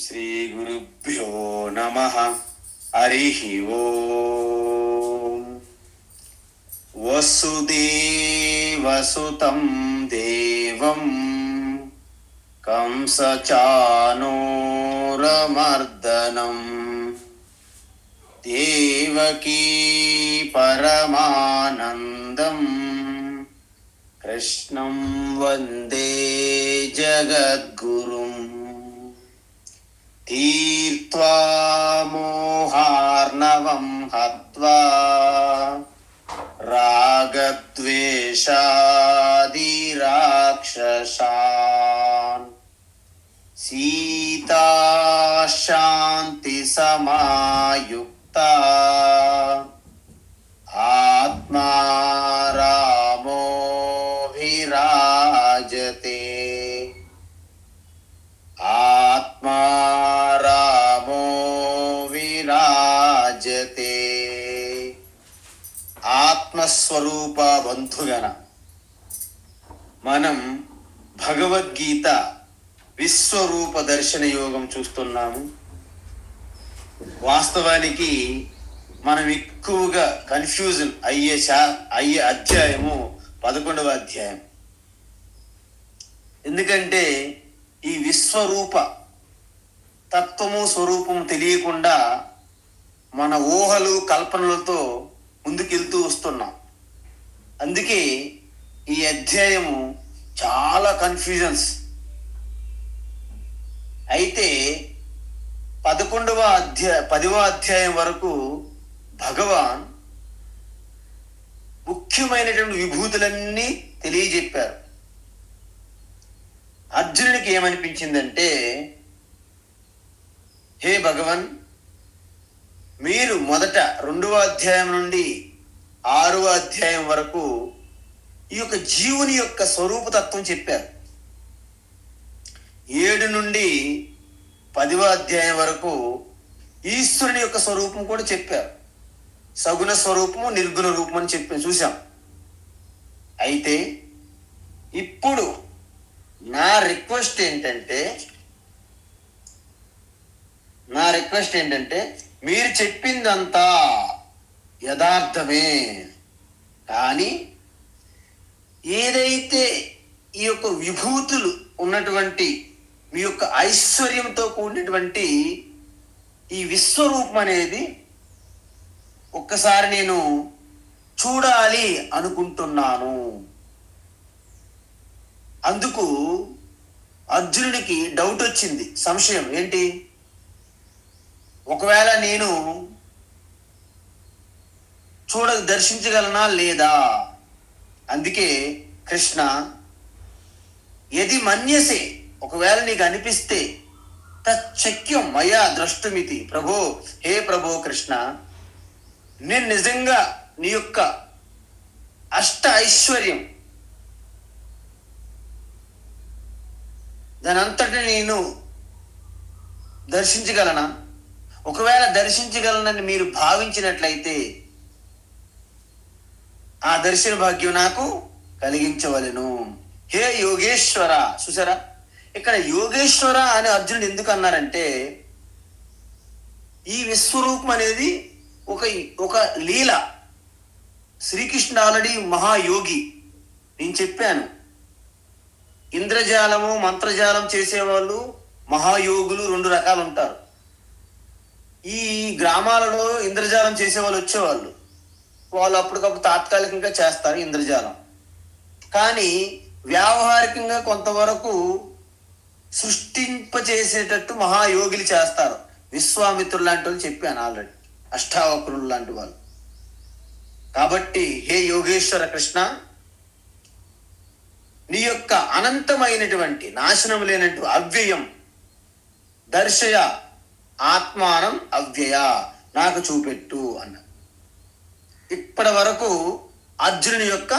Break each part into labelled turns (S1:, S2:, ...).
S1: శ్రీ గురుభ్యో నమః. హరి ఓం. వసుదేవసుతం దేవం కంసచానూరమర్దనం దేవకీ పరమానందం కృష్ణం వందే జగద్గురుం. తీర్త్వా మోహార్ణవం హత్వా రాగద్వేషాదిరాక్షసాన్ సీతా శాంతి సమాయుక్తా ఆత్మా రామో విరాజతే. ఆత్మా రామో విరాజతే. ఆత్మస్వరూప బంధుగణ, మనం భగవద్గీత విశ్వరూప దర్శన యోగం చూస్తున్నాము. వాస్తవానికి మనం ఎక్కువగా కన్ఫ్యూజన్ అయ్యే అధ్యాయము 11వ అధ్యాయం. ఎందుకంటే ఈ విశ్వరూప తత్వము స్వరూపము తెలియకుండా మన ఊహలు కల్పనలతో ముందుకెళ్తూ వస్తున్నాం. అందుకే ఈ అధ్యాయము చాలా కన్ఫ్యూజన్స్. అయితే 10వ అధ్యాయం వరకు భగవాన్ ముఖ్యమైనటువంటి విభూతులన్నీ తెలియజెప్పారు. అర్జునుడికి ఏమనిపించిందంటే, హే భగవాన్, మీరు మొదట 2వ అధ్యాయం నుండి 6వ అధ్యాయం వరకు ఈ యొక్క జీవుని యొక్క స్వరూపతత్వం చెప్పారు. 7 నుండి 10వ అధ్యాయం వరకు ఈశ్వరుని యొక్క స్వరూపం కూడా చెప్పారు. సగుణ స్వరూపము, నిర్గుణ రూపం అని చూసాం. అయితే ఇప్పుడు నా రిక్వెస్ట్ ఏంటంటే మీరు చెప్పిందంతా యథార్థమే, కానీ ఏదైతే ఈ యొక్క విభూతులు ఉన్నటువంటి మీ యొక్క ఐశ్వర్యంతో కూడినటువంటి ఈ విశ్వరూపం అనేది ఒక్కసారి నేను చూడాలి అనుకుంటున్నాను. అందుకు అర్జునుడికి డౌట్ వచ్చింది, సంశయం. ఏంటి, ఒకవేళ నేను దర్శించగలనా లేదా? అందుకే కృష్ణ, యది మన్యసే, ఒకవేళ నీకు అనిపిస్తే, తచ్చక్యం మయా ద్రష్టుమితి ప్రభో. హే ప్రభో కృష్ణ, నేను నిజంగా నీ యొక్క అష్ట ఐశ్వర్యం దానంతటి నేను దర్శించగలనా? ఒకవేళ దర్శించగలనని మీరు భావించినట్లయితే ఆ దర్శన భాగ్యం నాకు కలిగించవలెను. హే యోగేశ్వర. చూసారా, ఇక్కడ యోగేశ్వర అని అర్జునుడు ఎందుకు అన్నారంటే, ఈ విశ్వరూపం అనేది ఒక లీల. శ్రీకృష్ణ ఆల్రెడీ మహాయోగి. నేను చెప్పాను, ఇంద్రజాలము మంత్రజాలం చేసేవాళ్ళు మహాయోగులు 2 రకాలు ఉంటారు. ఈ గ్రామాలలో ఇంద్రజాలం చేసేవాళ్ళు వచ్చేవాళ్ళు, వాళ్ళు అప్పటికప్పుడు తాత్కాలికంగా చేస్తారు ఇంద్రజాలం. కానీ వ్యావహారికంగా కొంతవరకు సృష్టింపచేసేటట్టు మహాయోగులు చేస్తారు. విశ్వామిత్రులు లాంటి వాళ్ళు చెప్పాను ఆల్రెడీ, అష్టావక్రులు లాంటి వాళ్ళు. కాబట్టి హే యోగేశ్వర కృష్ణ, నీ యొక్క అనంతమైనటువంటి నాశనం లేనట్టు అవ్యయం దర్శయ ఆత్మానం అవ్యయ, నాకు చూపెట్టు అన్న. ఇప్పటి వరకు అర్జునుని యొక్క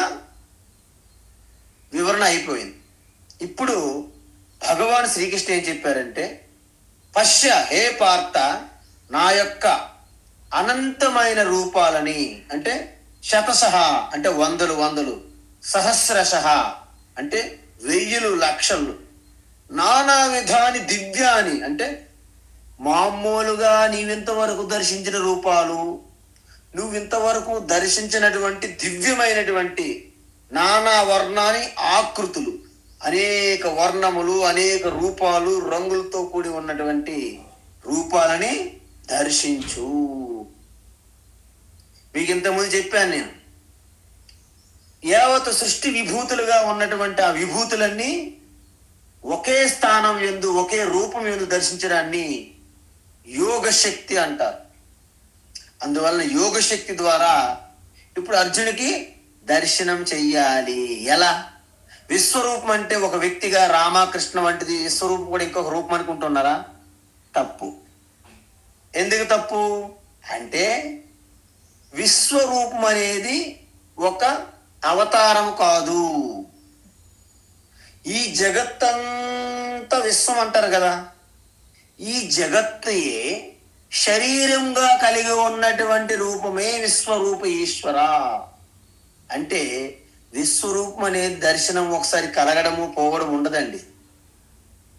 S1: వివరణ అయిపోయింది. ఇప్పుడు భగవాన్ శ్రీకృష్ణ ఏం చెప్పారంటే, పశ్య హే పార్థ, నా యొక్క అనంతమైన రూపాలని, అంటే శతశః అంటే వందలు, సహస్రశః అంటే 1000 లక్షలు, నానా విధాని దివ్యాని అంటే మామూలుగా నీవింతవరకు దర్శించిన రూపాలు, నువ్వింతవరకు దర్శించినటువంటి దివ్యమైనటువంటి నానా వర్ణాని ఆకృతులు, అనేక వర్ణములు, అనేక రూపాలు, రంగులతో కూడి ఉన్నటువంటి రూపాలని దర్శించు. మీకు ఇంతకుముందు చెప్పాను నేను, యావత్ సృష్టి విభూతులుగా ఉన్నటువంటి ఆ విభూతులన్నీ ఒకే స్థానం యందు, ఒకే రూపం యందు దర్శించడాన్ని యోగ శక్తి అంటారు. అందువలన యోగ శక్తి ద్వారా ఇప్పుడు అర్జునుడికి దర్శనం చెయ్యాలి. ఎలా? విశ్వరూపం అంటే ఒక వ్యక్తిగా రామకృష్ణ వంటిది. విశ్వరూపం కూడా ఇంకొక రూపం అనుకుంటున్నారా? తప్పు. ఎందుకు తప్పు అంటే, విశ్వరూపం అనేది ఒక అవతారం కాదు. ఈ జగత్తంతా విశ్వం అంటారు కదా, ఈ జగత్తే శరీరంగా కలిగి ఉన్నటువంటి రూపమే విశ్వరూప ఈశ్వర. అంటే విశ్వరూపం అనేది దర్శనం ఒకసారి కలగడము పోవడం ఉండదండి.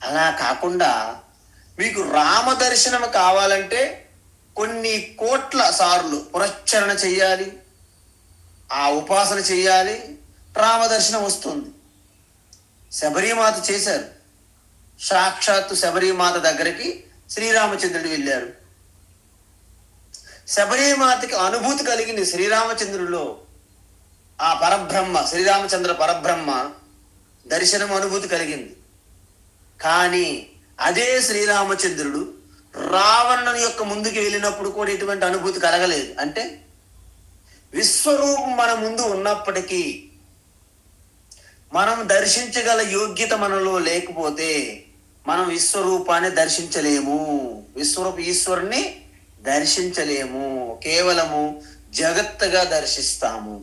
S1: అలా కాకుండా మీకు రామ దర్శనం కావాలంటే కొన్ని కోట్ల సార్లు పునశ్చరణ చెయ్యాలి, ఆ ఉపాసన చెయ్యాలి, రామ దర్శనం వస్తుంది. శబరిమాత చేశారు. సాక్షాత్తు శబరిమాత దగ్గరికి శ్రీరామచంద్రుడు వెళ్ళారు. శబరిమాతకి అనుభూతి కలిగింది. శ్రీరామచంద్రుడిలో ఆ పరబ్రహ్మ, శ్రీరామచంద్ర పరబ్రహ్మ దర్శనం అనుభూతి కలిగింది. కానీ అదే శ్రీరామచంద్రుడు రావణుని యొక్క ముందుకు వెళ్ళినప్పుడు కూడా ఎటువంటి అనుభూతి కలగలేదు. అంటే విశ్వరూపం మన ముందు ఉన్నప్పటికీ మనం దర్శించగల యోగ్యత మనలో లేకపోతే మనం విశ్వరూపాన్ని దర్శించలేము, విశ్వరూప ఈశ్వరుని దర్శించలేము. కేవలము జగత్తుగా దర్శిస్తాము.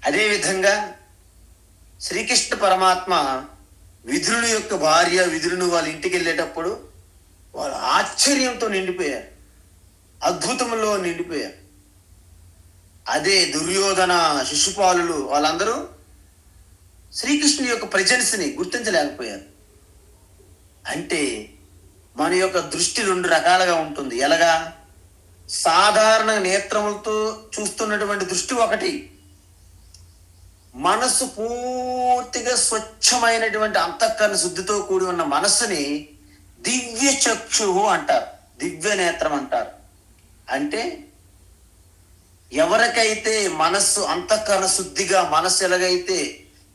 S1: అదేవిధంగా శ్రీకృష్ణ పరమాత్మ విదురుని యొక్క భార్య విదురుని వాళ్ళ ఇంటికి వెళ్ళేటప్పుడు వాళ్ళు ఆశ్చర్యంతో నిండిపోయారు, అద్భుతంలో నిండిపోయారు. అదే దుర్యోధన, శిశుపాలులు వాళ్ళందరూ శ్రీకృష్ణుని యొక్క ప్రెజెన్స్ని గుర్తించలేకపోయారు. అంటే మన యొక్క దృష్టి రెండు రకాలుగా ఉంటుంది. ఎలాగా? సాధారణ నేత్రములతో చూస్తున్నటువంటి దృష్టి ఒకటి, మనస్సు పూర్తిగా స్వచ్ఛమైనటువంటి అంతఃకరణ శుద్ధితో కూడి ఉన్న మనస్సుని దివ్య చక్షువు అంటారు, దివ్య నేత్రం అంటారు. అంటే ఎవరికైతే మనస్సు అంతఃకరణ శుద్ధిగా, మనస్సు ఎలాగైతే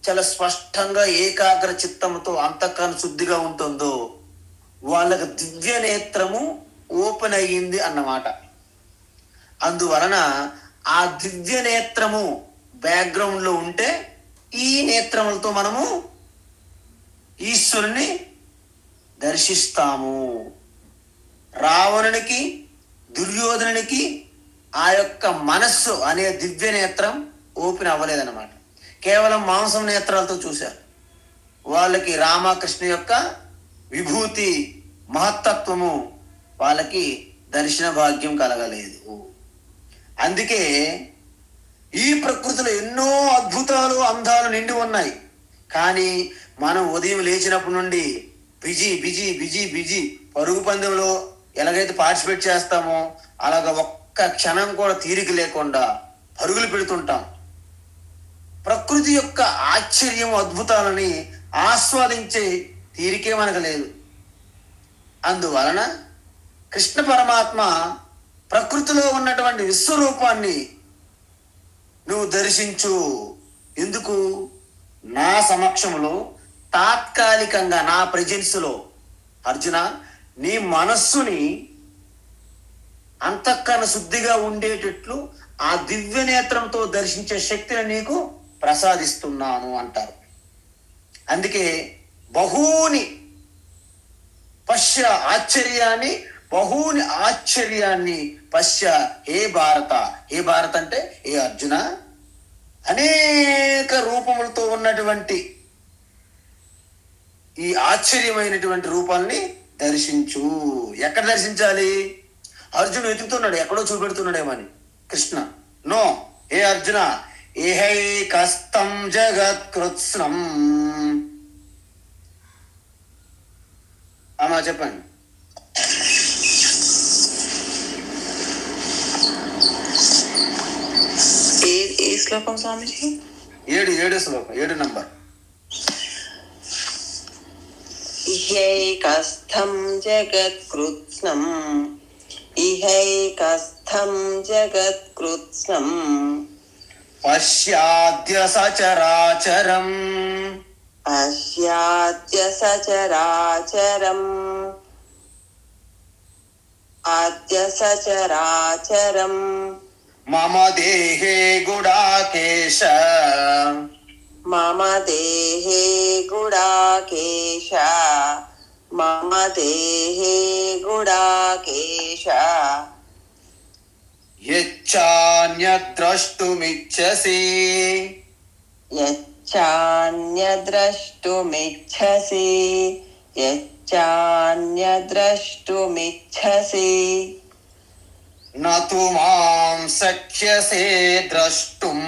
S1: చాలా స్పష్టంగా ఏకాగ్ర చిత్తంతో అంతఃకరణ శుద్ధిగా ఉంటుందో వాళ్ళకి దివ్య నేత్రము ఓపెన్ అయ్యింది అన్నమాట. అందువలన ఆ దివ్య నేత్రము బ్యాక్గ్రౌండ్ లో ఉంటే ఈ నేత్రములతో మనము ఈశ్వరుని దర్శిస్తాము. రావణునికి, దుర్యోధనునికి ఆ యొక్క మనస్సు అనే దివ్య నేత్రం ఓపెన్ అవ్వలేదన్నమాట. కేవలం మాంసం నేత్రాలతో చూశారు. వాళ్ళకి రామకృష్ణ యొక్క విభూతి మహత్తత్వము వాళ్ళకి దర్శన భాగ్యం కలగలేదు. అందుకే ఈ ప్రకృతిలో ఎన్నో అద్భుతాలు, అందాలు నిండి ఉన్నాయి. కానీ మనం ఉదయం లేచినప్పటి నుండి బిజీ బిజీ బిజీ బిజీ పరుగు పందెంలో ఎలాగైతే పార్టిసిపేట్ చేస్తామో అలాగ ఒక్క క్షణం కూడా తీరిక లేకుండా పరుగులు పెడుతుంటాం. ప్రకృతి యొక్క ఆశ్చర్యం, అద్భుతాలని ఆస్వాదించే తీరికే మనకు లేదు. అందువలన కృష్ణ పరమాత్మ ప్రకృతిలో ఉన్నటువంటి విశ్వరూపాన్ని నువ్వు దర్శించు. ఎందుకు? నా సమక్షంలో తాత్కాలికంగా నా ప్రెజెన్స్లో అర్జున నీ మనస్సుని అంతఃకరణ శుద్ధిగా ఉండేటట్లు ఆ దివ్య నేత్రంతో దర్శించే శక్తిని నీకు ప్రసాదిస్తున్నాను అంటారు. అందుకే బహూని పశ్య ఆశ్చర్యాన్ని, బహూని ఆశ్చర్యాన్ని పశ్య హే భారత. హే భారత అంటే ఏ అర్జున, అనేక రూపములతో ఉన్నటువంటి ఈ ఆశ్చర్యమైనటువంటి రూపాలని దర్శించు. ఎక్కడ దర్శించాలి? అర్జునుడు వెతుకుతున్నాడు, ఎక్కడో చూపెడుతున్నాడేమని. కృష్ణ నో, ఏ అర్జున ఏహైకస్తం జగత్కృత్స్నం. అమ్మా చెప్పండి.
S2: ఏ శ్లోకం స్వామిజీ?
S1: 7 శ్లోకం 7 నంబర్.
S2: ఇహైకస్థం జగత్కృత్స్నం ఇహైకస్థం జగత్కృత్స్నం
S1: పశ్యాద్య సచరాచరం
S2: పశ్యాద్య సచరాచరం ఆద్య సచరాచరం
S1: మమ దేహే గుడాకేశ
S2: మమ దేహే గుడాకేశ మమ దేహే గుడాకేశ
S1: యచ్చాన్యద్రష్టుమిచ్చసి
S2: యచ్చాన్యద్రష్టుమిచ్చసి యచ్చాన్యద్రష్టుమిచ్చసి
S1: నతు మాం శక్యసే ద్రష్టుం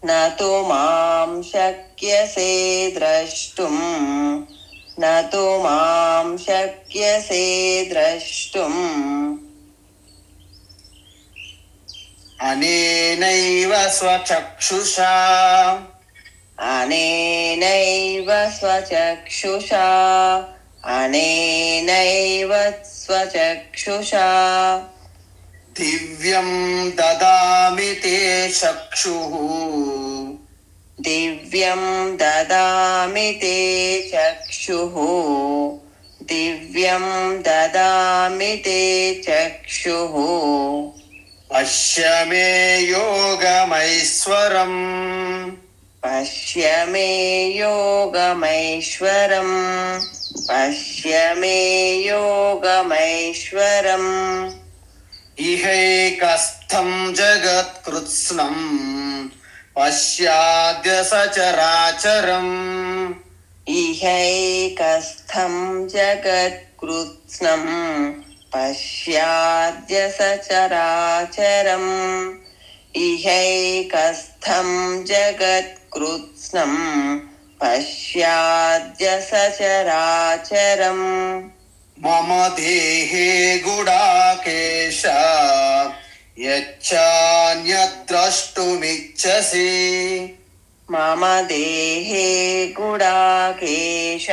S2: నతు మాం శక్యసే ద్రష్టుం నతు మాం శక్యసే ద్రష్టుం
S1: అనేనైవ స్వచక్షుషా
S2: అనేనైవ స్వచక్షుషా అనేనైవ స్వచక్షుషా
S1: దివ్యం దదామి తే చక్షుః
S2: దివ్యం దదామి తే చక్షుః దివ్యం దదామి తే చక్షుః
S1: పశ్య మే యోగమైశ్వరం
S2: పశ్య మే యోగమైశ్వరం పశ్య మే యోగమైశ్వరం
S1: ఇహైకస్థం జగత్కృత్స్నం పశ్యాద్య సచరాచరం
S2: ఇహైకస్థం జగత్కృత్స్నం పశ్యాద్య సచరాచరం ఇహైకస్థం జగత్కృత్స్నం పశ్యాద్య సచరాచరం
S1: మమ దేహే గుడాకేశ యచ్చాన్యద్రష్టుమిచ్చసి
S2: మమ దేహే గుడాకేశ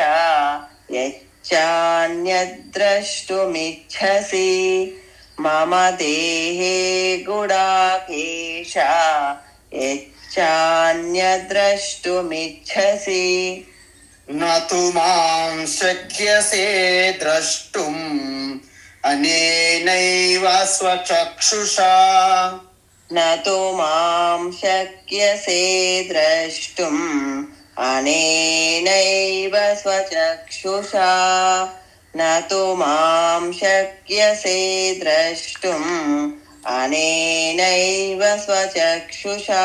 S2: యచ్చాన్యద్రష్టుమిచ్చసి మమ దేహే గుడాకేశ యచ్చాన్యద్రష్టుమిచ్చసి
S1: నతు మాం శక్యసే ద్రష్టుం అనేనైవ స్వచక్షుషా
S2: నతు మాం శక్యసే ద్రష్టుం అనేనైవ స్వచక్షుషా నతు మాం శక్యసే ద్రష్టుం అనేనైవ స్వచక్షుషా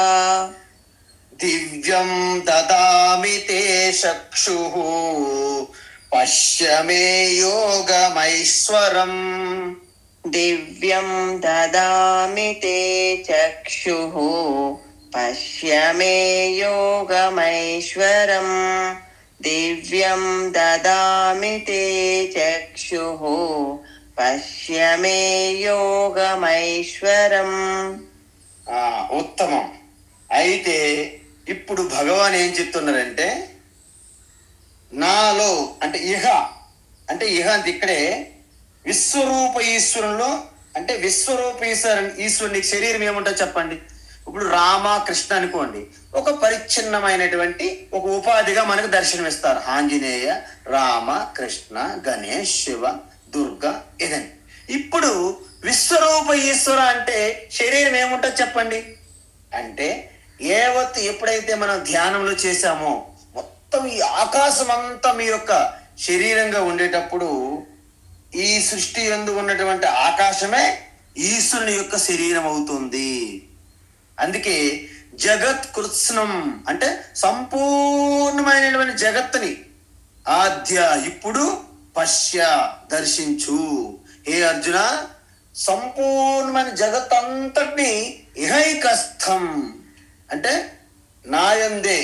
S1: దివ్యం దదామి తే చక్షుః పశ్య మే యోగమైశ్వరం
S2: దివ్యం దదామి తే చక్షుః పశ్య మే యోగమైశ్వరం దివ్యం దదామి తే చక్షుః పశ్య మే యోగమైశ్వరం.
S1: ఉత్తమం. అయితే ఇప్పుడు భగవాన్ ఏం చెప్తున్నారంటే, నాలో అంటే ఇహ అంటే ఇక్కడే విశ్వరూప ఈశ్వరంలో అంటే విశ్వరూప ఈశ్వరునికి శరీరం ఏముంటో చెప్పండి. ఇప్పుడు రామ కృష్ణ అనుకోండి, ఒక పరిచ్ఛిన్నమైనటువంటి ఒక ఉపాధిగా మనకు దర్శనమిస్తారు. ఆంజనేయ, రామ, కృష్ణ, గణేష్, శివ, దుర్గా ఇదని. ఇప్పుడు విశ్వరూప ఈశ్వర అంటే శరీరం ఏముంటో చెప్పండి అంటే, ఎప్పుడైతే మనం ధ్యానంలో చేశామో మొత్తం ఈ ఆకాశం అంతా మీ యొక్క శరీరంగా ఉండేటప్పుడు ఈ సృష్టి యందు ఉన్నటువంటి ఆకాశమే ఈశ్వరుని యొక్క శరీరం అవుతుంది. అందుకే జగత్ కృత్స్నం అంటే సంపూర్ణమైనటువంటి జగత్తుని ఆద్య ఇప్పుడు పశ్య దర్శించు. హే అర్జున, సంపూర్ణమైన జగత్ అంతటిని ఇహైకస్థం అంటే నాయందే,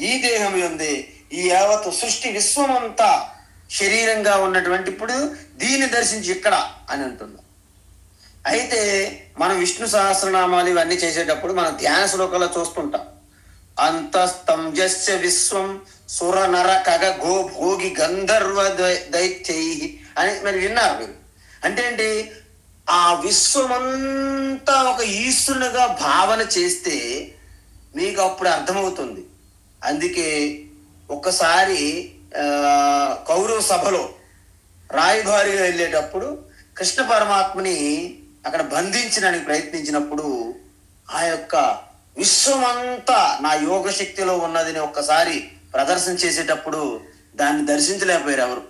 S1: ఈ దేహం యందే ఈ యావత్ సృష్టి విశ్వమంతా శరీరంగా ఉన్నటువంటి ఇప్పుడు దీన్ని దర్శించి ఇక్కడ అని అంటున్నాం. అయితే మనం విష్ణు సహస్రనామాలు ఇవన్నీ చేసేటప్పుడు మనం ధ్యాన శ్లోకాల్లో చూస్తుంటాం. అంతస్తం జస్య విశ్వం సుర నర కగ గో భోగి గంధర్వ దైత్యై అని మరి విన్నారు మీరు. అంటే ఏంటి? ఆ విశ్వమంతా ఒక ఈశ్వరునిగా భావన చేస్తే మీకు అప్పుడు అర్థమవుతుంది. అందుకే ఒక్కసారి కౌరవ సభలో రాయభారిగా వెళ్ళేటప్పుడు కృష్ణ పరమాత్మని అక్కడ బంధించడానికి ప్రయత్నించినప్పుడు ఆ యొక్క విశ్వమంతా నా యోగ శక్తిలో ఉన్నదని ఒక్కసారి ప్రదర్శన చేసేటప్పుడు దాన్ని దర్శించలేకపోయారు ఎవరు.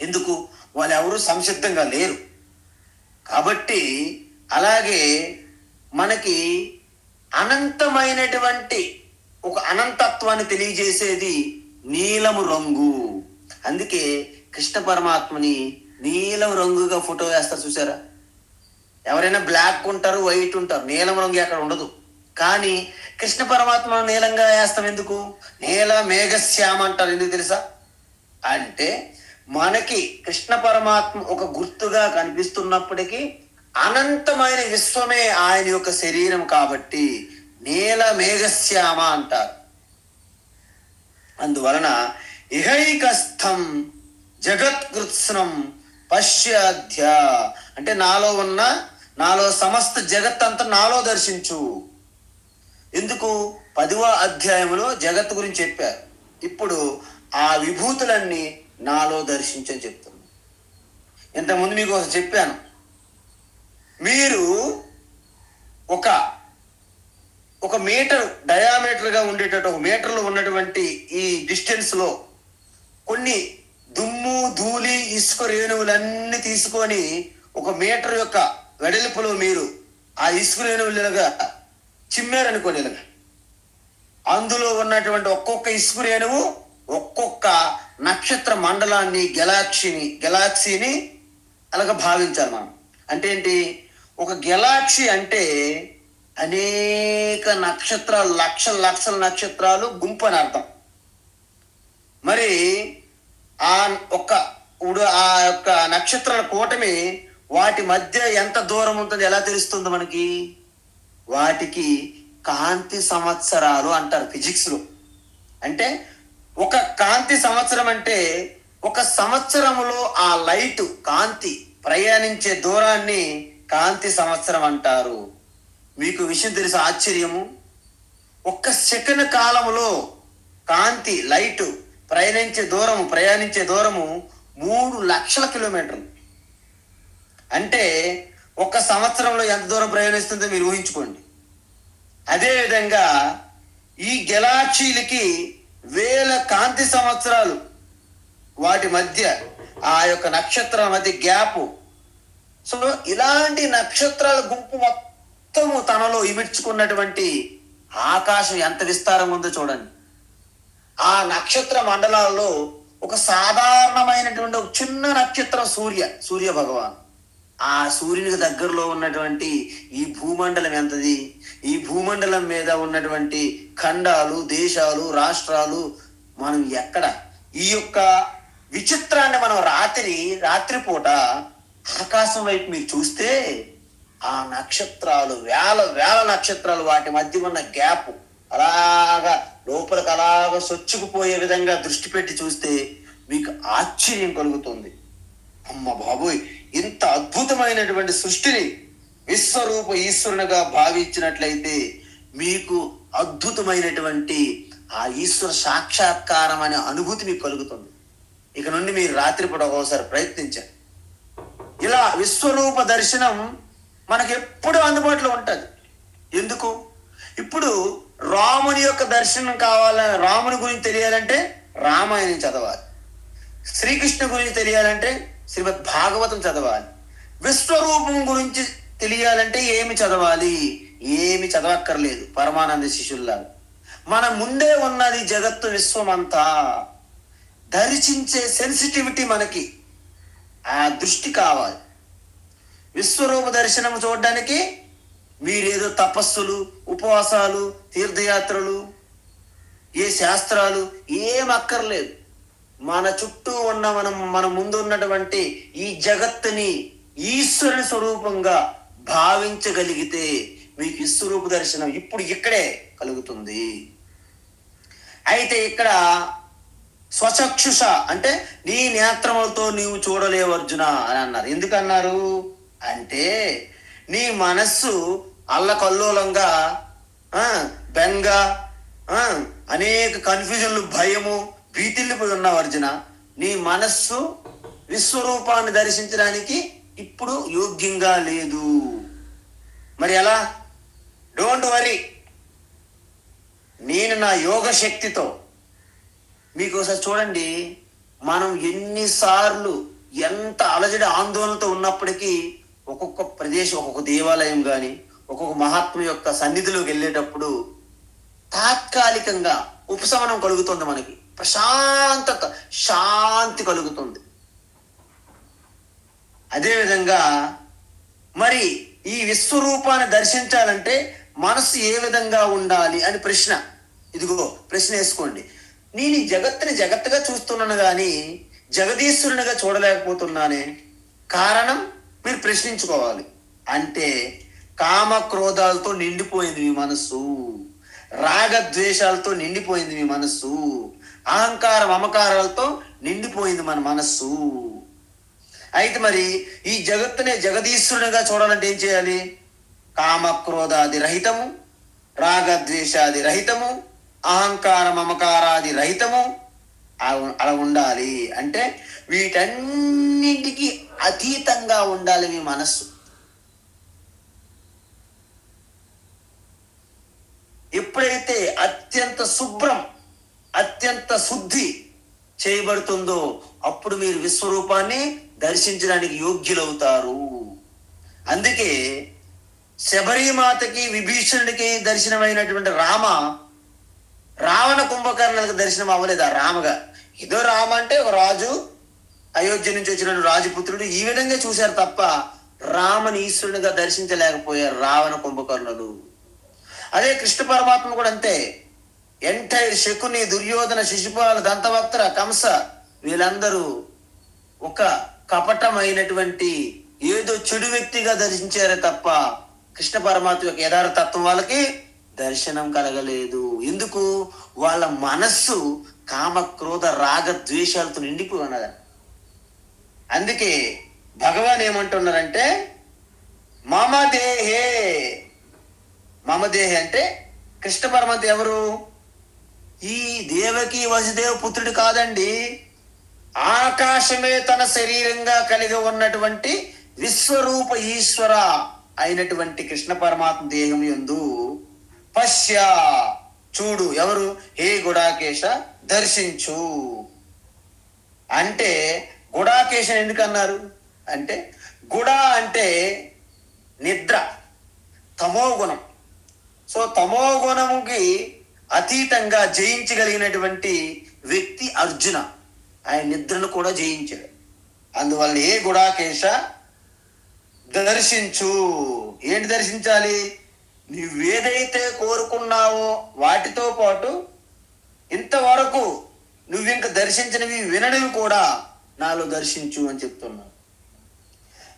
S1: ఎందుకు? వాళ్ళు ఎవరు సంసిద్ధంగా లేరు. కాబట్టి అలాగే మనకి అనంతమైనటువంటి ఒక అనంతత్వాన్ని తెలియజేసేది నీలము రంగు. అందుకే కృష్ణ పరమాత్మని నీలం రంగుగా ఫోటో వేస్తారు చూసారా? ఎవరైనా బ్లాక్ ఉంటారు, వైట్ ఉంటారు, నీలం రంగు అక్కడ ఉండదు. కానీ కృష్ణ పరమాత్మ నీలంగా వేస్తాం ఎందుకు? నీల మేఘశ్యామ అంటారు. ఎందుకు తెలుసా? అంటే మనకి కృష్ణ పరమాత్మ ఒక గుర్తుగా కనిపిస్తున్నప్పటికీ అనంతమైన విశ్వమే ఆయన యొక్క శరీరం కాబట్టి నీల మేఘశ్యామ అంటారు. అందువలన ఇహైకస్థం జగత్కృత్స్నం పశ్యాధ్య అంటే నాలో సమస్త జగత్ అంతా నాలో దర్శించు. ఎందుకు? 10వ అధ్యాయంలో జగత్తు గురించి చెప్పారు. ఇప్పుడు ఆ విభూతులన్నీ నాలో దర్శించని చెప్తున్నాను. ఇంతకుముందు మీకు చెప్పాను, మీరు ఒక మీటర్ డయామీటర్గా ఉండేటట్టు, ఒక మీటర్లో ఉన్నటువంటి ఈ డిస్టెన్స్ లో కొన్ని దుమ్ము ధూళి ఇసుక రేణువులన్నీ తీసుకొని ఒక మీటర్ యొక్క వెడల్పులో మీరు ఆ ఇసుక రేణువులుగా చిమ్మారనుకోండి. అందులో ఉన్నటువంటి ఒక్కొక్క ఇసుక రేణువు ఒక్కొక్క నక్షత్ర మండలాన్ని గెలాక్సీని అలాగ భావించాలి మనం. అంటే ఏంటి? ఒక గెలాక్సీ అంటే అనేక నక్షత్రాలు, లక్షల నక్షత్రాలు గుంపు అని అర్థం. మరి ఆ యొక్క నక్షత్రాల కూటమి వాటి మధ్య ఎంత దూరం ఉంటుందో ఎలా తెలుస్తుందో మనకి? వాటికి కాంతి సంవత్సరాలు అంటారు ఫిజిక్స్ లో. అంటే ఒక కాంతి సంవత్సరం అంటే ఒక సంవత్సరములో ఆ లైట్ కాంతి ప్రయాణించే దూరాన్ని కాంతి సంవత్సరం అంటారు. మీకు విషయం తెలిసి ఆశ్చర్యము, ఒక్క సెకండ్ కాలంలో కాంతి లైట్ ప్రయాణించే దూరము 3 లక్షల కిలోమీటర్లు. అంటే ఒక సంవత్సరంలో ఎంత దూరం ప్రయాణిస్తుందో మీరు ఊహించుకోండి. అదేవిధంగా ఈ గెలాక్సీలకి 1000 కాంతి సంవత్సరాలు వాటి మధ్య, ఆ యొక్క నక్షత్రాల మధ్య గ్యాప్. సో ఇలాంటి నక్షత్రాల గుంపు మొత్తము తనలో ఇమిడ్చుకున్నటువంటి ఆకాశం ఎంత విస్తారంగా ఉందో చూడండి. ఆ నక్షత్ర మండలాల్లో ఒక సాధారణమైనటువంటి ఒక చిన్న నక్షత్రం సూర్య భగవాన్. ఆ సూర్యునికి దగ్గరలో ఉన్నటువంటి ఈ భూమండలం ఎంతది? ఈ భూమండలం మీద ఉన్నటువంటి ఖండాలు, దేశాలు, రాష్ట్రాలు మనం ఎక్కడ? ఈ యొక్క విచిత్రాన్ని మనం రాత్రిపూట ఆకాశం వైపు మీరు చూస్తే ఆ నక్షత్రాలు వేల నక్షత్రాలు, వాటి మధ్య ఉన్న గ్యాప్ అలాగా లోపలికి అలాగా సొచ్చుకుపోయే విధంగా దృష్టి పెట్టి చూస్తే మీకు ఆశ్చర్యం కలుగుతుంది. అమ్మ బాబోయ్, ఇంత అద్భుతమైనటువంటి సృష్టిని విశ్వరూప ఈశ్వరునిగా భావించినట్లయితే మీకు అద్భుతమైనటువంటి ఆ ఈశ్వర సాక్షాత్కారం అనే అనుభూతి మీకు కలుగుతుంది. ఇక నుండి మీరు రాత్రిపూట ఒకసారి ప్రయత్నించండి. ఇలా విశ్వరూప దర్శనం మనకు ఎప్పుడూ అందుబాటులో ఉంటుంది. ఎందుకు? ఇప్పుడు రాముని యొక్క దర్శనం కావాలని, రాముని గురించి తెలియాలంటే రామాయణం చదవాలి. శ్రీకృష్ణ గురించి తెలియాలంటే శ్రీమద్ భాగవతం చదవాలి. విశ్వరూపం గురించి తెలియాలంటే ఏమి చదవాలి? ఏమి చదవక్కర్లేదు, పరమానంద శిష్యుల్లాగా. మన ముందే ఉన్నది జగత్తు, విశ్వమంతా దర్శించే సెన్సిటివిటీ మనకి, ఆ దృష్టి కావాలి. విశ్వరూప దర్శనం చూడడానికి మీరేదో తపస్సులు, ఉపవాసాలు, తీర్థయాత్రలు, ఏ శాస్త్రాలు ఏం అక్కర్లేదు. మన చుట్టూ ఉన్న మన ముందు ఉన్నటువంటి ఈ జగత్తుని ఈశ్వరుని స్వరూపంగా భావించగలిగితే మీకు విశ్వరూప దర్శనం ఇప్పుడు ఇక్కడే కలుగుతుంది. అయితే ఇక్కడ స్వచక్షుష అంటే నీ నేత్రములతో నీవు చూడలేవు అర్జున అని అన్నారు. ఎందుకన్నారు అంటే నీ మనస్సు అల్లకల్లోలంగా బెంగ అనేక కన్ఫ్యూజన్లు, భయము, భీతిల్లిపోయి ఉన్నావు అర్జున. నీ మనస్సు విశ్వరూపాన్ని దర్శించడానికి ఇప్పుడు యోగ్యంగా లేదు. మరి ఎలా? డోంట్ వరీ, నేను నా యోగ శక్తితో మీకు ఒకసారి చూడండి, మనం ఎన్నిసార్లు ఎంత అలజడి ఆందోళనతో ఉన్నప్పటికీ ఒక్కొక్క ప్రదేశం, ఒక్కొక్క దేవాలయం కానీ ఒక్కొక్క మహాత్మ యొక్క సన్నిధిలోకి వెళ్ళేటప్పుడు తాత్కాలికంగా ఉపశమనం కలుగుతుంది, మనకి ప్రశాంతత, శాంతి కలుగుతుంది. అదేవిధంగా మరి ఈ విశ్వరూపాన్ని దర్శించాలంటే మనసు ఏ విధంగా ఉండాలి అని ప్రశ్న. ఇదిగో ప్రశ్న వేసుకోండి. నేను ఈ జగత్తుని జగత్తుగా చూస్తున్నాను కానీ జగదీశ్వరునిగా చూడలేకపోతున్నానే. కారణం మీరు ప్రశ్నించుకోవాలి. అంటే కామక్రోధాలతో నిండిపోయింది మీ మనస్సు, రాగద్వేషాలతో నిండిపోయింది మీ మనస్సు, అహంకార మమకారాలతో నిండిపోయింది మన మనస్సు. అయితే మరి ఈ జగత్తునే జగదీశ్వరునిగా చూడాలంటే ఏం చేయాలి? కామక్రోధాది రహితము, రాగద్వేషాది రహితము, అహంకార మమకారాది రహితము అలా ఉండాలి. అంటే వీటన్నింటికి అతీతంగా ఉండాలి మీ మనస్సు. ఎప్పుడైతే అత్యంత శుభ్రం, అత్యంత శుద్ధి చేయబడుతుందో అప్పుడు మీరు విశ్వరూపాన్ని దర్శించడానికి యోగ్యులవుతారు. అందుకే శబరిమాతకి విభీషణుడికి దర్శనమైనటువంటి రావణ కుంభకర్ణులకు దర్శనం అవ్వలేదు. ఆ రామగా ఏదో రామ అంటే ఒక రాజు, అయోధ్య నుంచి వచ్చిన రాజపుత్రుడు, ఈ విధంగా చూశారు తప్ప రామని ఈశ్వరునిగా దర్శించలేకపోయారు రావణ కుంభకర్ణులు. అదే కృష్ణ పరమాత్మ కూడా అంతే. ఎంటైర్ శకుని, దుర్యోధన, శిశుపాల, దంతవక్త్ర, కంస వీళ్ళందరూ ఒక కపటమైనటువంటి ఏదో చెడు వ్యక్తిగా దర్శించారే తప్ప కృష్ణ పరమాత్మ యొక్క యథార్థత్వం వాళ్ళకి దర్శనం కలగలేదు. ఎందుకు? వాళ్ళ మనస్సు కామ క్రోధ రాగ ద్వేషాలతో నిండిపోయి ఉన్నది. అందుకే భగవాన్ ఏమంటున్నారంటే మమ దేహే అంటే కృష్ణ పరమాత్మ ఎవరు? ఈ దేవకి వసుదేవ పుత్రుడు కాదండి. ఆకాశమే తన శరీరంగా కలిగి ఉన్నటువంటి విశ్వరూప ఈశ్వర అయినటువంటి కృష్ణ పరమాత్మ దేహం యందు పశ్య చూడు. ఎవరు? హే గుడాకేశ దర్శించు అంటే గుడాకేశం ఎందుకు అన్నారు అంటే గుడ అంటే నిద్ర, తమో గుణం. సో తమో గుణముకి అతీతంగా జయించగలిగినటువంటి వ్యక్తి అర్జున. ఆయన నిద్రను కూడా జయించాడు. అందువల్ల ఏ గుడాకేశ దర్శించు. ఏంటి దర్శించాలి? నువ్వేదైతే కోరుకున్నావో వాటితో పాటు ఇంతవరకు నువ్వింక దర్శించినవి, విననివి కూడా నాలో దర్శించు అని చెప్తున్నావు.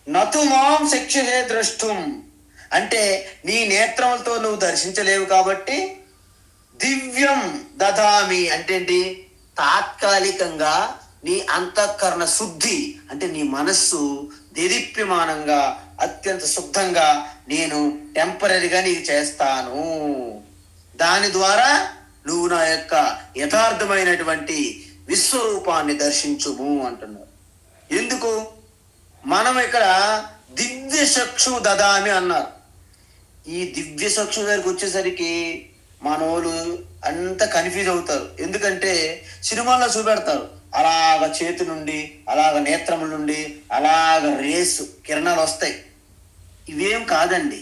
S1: నతు మాం శిక్షే ద్రష్టుం అంటే నీ నేత్రములతో నువ్వు దర్శించలేవు కాబట్టి దివ్యం దదామి అంటే ఏంటి? తాత్కాలికంగా నీ అంతఃకరణ శుద్ధి అంటే నీ మనస్సు దేదీప్యమానంగా అత్యంత శుద్ధంగా నేను టెంపరీగా నీకు చేస్తాను. దాని ద్వారా నువ్వు నా యొక్క యథార్థమైనటువంటి విశ్వరూపాన్ని దర్శించుము అంటున్నారు. ఎందుకు? మనం ఇక్కడ దివ్య చక్షు దదామి అన్నారు. ఈ దివ్య చక్షు దగ్గరికి వచ్చేసరికి మనోళ్ళు అంత కన్ఫ్యూజ్ అవుతారు. ఎందుకంటే సినిమాల్లో చూపెడతారు అలాగ చేతి నుండి, అలాగ నేత్రముల నుండి అలాగ రేసు కిరణాలు వస్తాయి. ఇవేం కాదండి.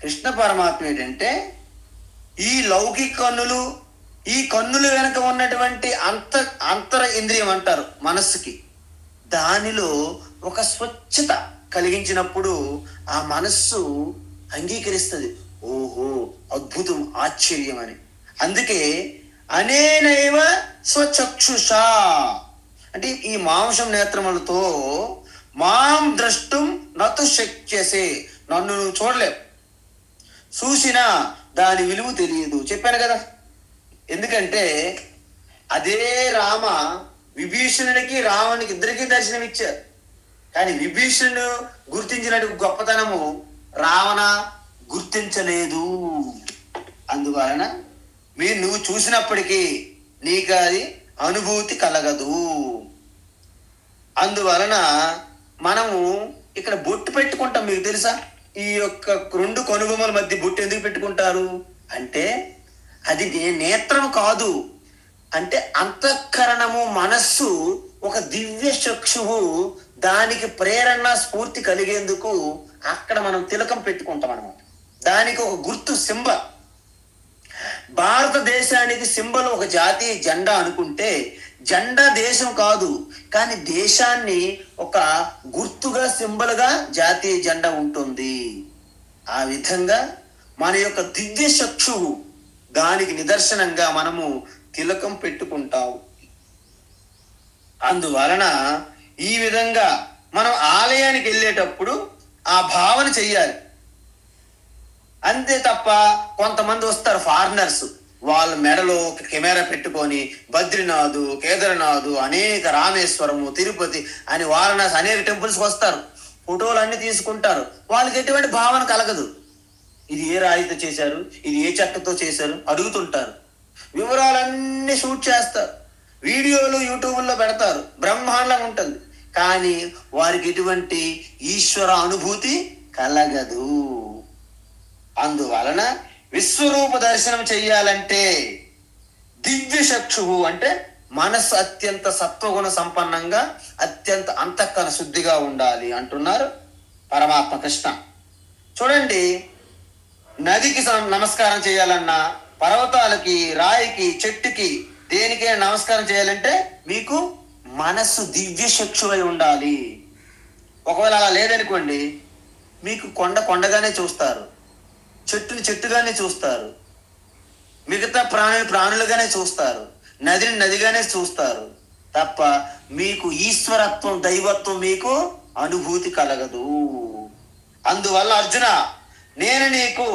S1: కృష్ణ పరమాత్మ ఏంటంటే ఈ లౌకిక కన్నులు, ఈ కన్నులు వెనుక ఉన్నటువంటి అంతర ఇంద్రియం అంటారు మనస్సుకి, దానిలో ఒక స్వచ్ఛత కలిగించినప్పుడు ఆ మనస్సు అంగీకరిస్తుంది. ఓహో అద్భుతం, ఆశ్చర్యం అని. అందుకే అనేనైవ స్వచక్షుష అంటే ఈ మాంసం నేత్రములతో మాం ద్రష్టుం నతు శక్యసే, నన్ను నువ్వు చూడలేవు, చూసినా దాని విలువ తెలియదు. చెప్పాను కదా. ఎందుకంటే అదే రామ విభీషణుడికి రావణునికి ఇద్దరికి దర్శనం ఇచ్చారు. కానీ విభీషణుడు గుర్తించినట్టు గొప్పతనము రావణ గుర్తించలేదు. అందువలన నువ్వు చూసినప్పటికీ నీకు అది అనుభూతి కలగదు. అందువలన మనము ఇక్కడ బొట్టు పెట్టుకుంటాం. మీకు తెలుసా ఈ యొక్క రెండు కనుబొమ్మల మధ్య బొట్టు ఎందుకు పెట్టుకుంటారు అంటే అది నేత్రం కాదు, అంటే అంతఃకరణము మనస్సు ఒక దివ్య చక్షువు, దానికి ప్రేరణ స్ఫూర్తి కలిగేందుకు అక్కడ మనం తిలకం పెట్టుకుంటాం అన్నమాట. దానికి ఒక గుర్తు సింబల్. భారతదేశానికి సింబల్ ఒక జాతీయ జెండా అనుకుంటే జెండా దేశం కాదు, కానీ దేశాన్ని ఒక గుర్తుగా సింబల్గా జాతీయ జెండా ఉంటుంది. ఆ విధంగా మన యొక్క దివ్య చక్షువు దానికి నిదర్శనంగా మనము తిలకం పెట్టుకుంటాం. అందువలన ఈ విధంగా మనం ఆలయానికి వెళ్ళేటప్పుడు ఆ భావన చెయ్యాలి. అంతే తప్ప కొంతమంది వస్తారు ఫారినర్స్, వాళ్ళ మెడలో కెమెరా పెట్టుకొని బద్రీనాథ్, కేదార్నాథ్, అనేక రామేశ్వరము, తిరుపతి అని వారణాసి అనేక టెంపుల్స్కి వస్తారు, ఫోటోలు అన్ని తీసుకుంటారు. వాళ్ళకి ఎటువంటి భావన కలగదు. ఇది ఏ రాయితో చేశారు, ఇది ఏ చెక్కతో చేశారు అడుగుతుంటారు. వివరాలన్నీ షూట్ చేస్తారు, వీడియోలు యూట్యూబ్లో పెడతారు, బ్రహ్మాండంగా ఉంటుంది. కానీ వారికి ఎటువంటి ఈశ్వర అనుభూతి కలగదు. అందువలన విశ్వరూప దర్శనం చెయ్యాలంటే దివ్య చక్షువు అంటే మనస్సు అత్యంత సత్వగుణ సంపన్నంగా, అత్యంత అంతఃకరణ శుద్ధిగా ఉండాలి అంటున్నారు పరమాత్మ కృష్ణ. చూడండి, నదికి నమస్కారం చేయాలన్నా, పర్వతాలకి, రాయికి, చెట్టుకి, దేనికైనా నమస్కారం చేయాలంటే మీకు మనస్సు దివ్య చక్షువై ఉండాలి. ఒకవేళ అలా లేదనుకోండి, మీకు కొండగానే చూస్తారు, చెట్టుని చెట్టుగానే చూస్తారు, మిగతా ప్రాణులుగానే చూస్తారు, నదిని నదిగానే చూస్తారు తప్ప మీకు ఈశ్వరత్వం, దైవత్వం మీకు అనుభూతి కలగదు. అందువల్ల అర్జున, నేను నీకు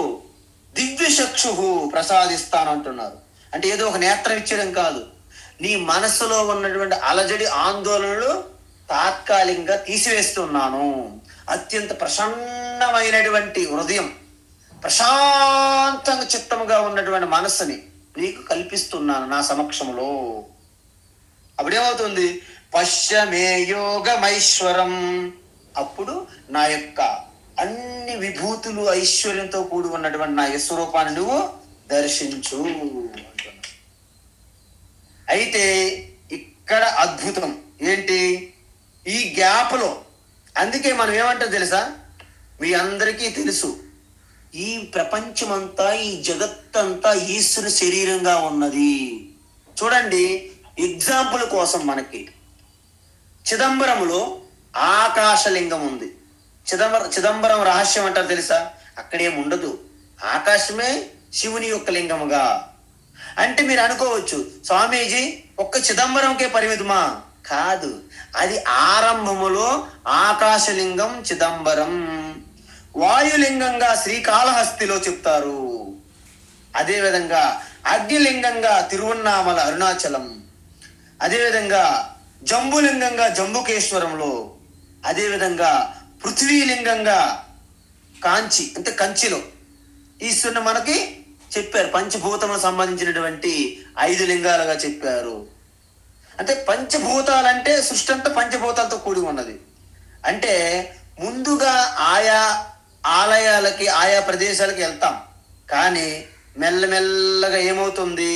S1: దివ్య చక్షువు ప్రసాదిస్తాను అంటున్నారు. అంటే ఏదో ఒక నేత్రం ఇచ్చడం కాదు, నీ మనస్సులో ఉన్నటువంటి అలజడి, ఆందోళనలు తాత్కాలికంగా తీసివేస్తున్నాను. అత్యంత ప్రసన్నమైనటువంటి హృదయం, ప్రశాంతంగా చిత్తముగా ఉన్నటువంటి మనస్సుని నీకు కల్పిస్తున్నాను నా సమక్షంలో. అప్పుడేమవుతుంది? పశ్యమే యోగమైశ్వరం. అప్పుడు నా యొక్క అన్ని విభూతులు, ఐశ్వర్యంతో కూడి ఉన్నటువంటి నా యశ్వరూపాన్ని నువ్వు దర్శించు అంటున్నా. అయితే ఇక్కడ అద్భుతం ఏంటి? ఈ గ్యాప్లో, అందుకే మనం ఏమంటారు తెలుసా, మీ అందరికీ తెలుసు, ఈ ప్రపంచమంతా, ఈ జగత్తంతా ఈశ్వర శరీరంగా ఉన్నది. చూడండి, ఎగ్జాంపుల్ కోసం మనకి చిదంబరంలో ఆకాశలింగం ఉంది. చిదంబరం రహస్యం అంటారు తెలుసా? అక్కడేం ఉండదు, ఆకాశమే శివుని యొక్క లింగముగా. అంటే మీరు అనుకోవచ్చు, స్వామీజీ ఒక్క చిదంబరంకే పరిమితమా? కాదు, అది ఆరంభములో ఆకాశలింగం చిదంబరం, వాయులింగంగా శ్రీకాళహస్తిలో చెప్తారు. అదేవిధంగా అగ్నిలింగంగా తిరువన్నామల అరుణాచలం, అదేవిధంగా జంబులింగంగా జంబుకేశ్వరంలో, అదేవిధంగా పృథ్వీలింగంగా కాంచి అంటే కంచిలో ఈశ్వరుని మనకి చెప్పారు. పంచభూతములకు సంబంధించినటువంటి 5 లింగాలుగా చెప్పారు. అంటే పంచభూతాలంటే సృష్టి అంతా పంచభూతాలతో కూడి ఉన్నది. అంటే ముందుగా ఆయా ఆలయాలకి, ఆయా ప్రదేశాలకి వెళ్తాం, కానీ మెల్లమెల్లగా ఏమవుతుంది?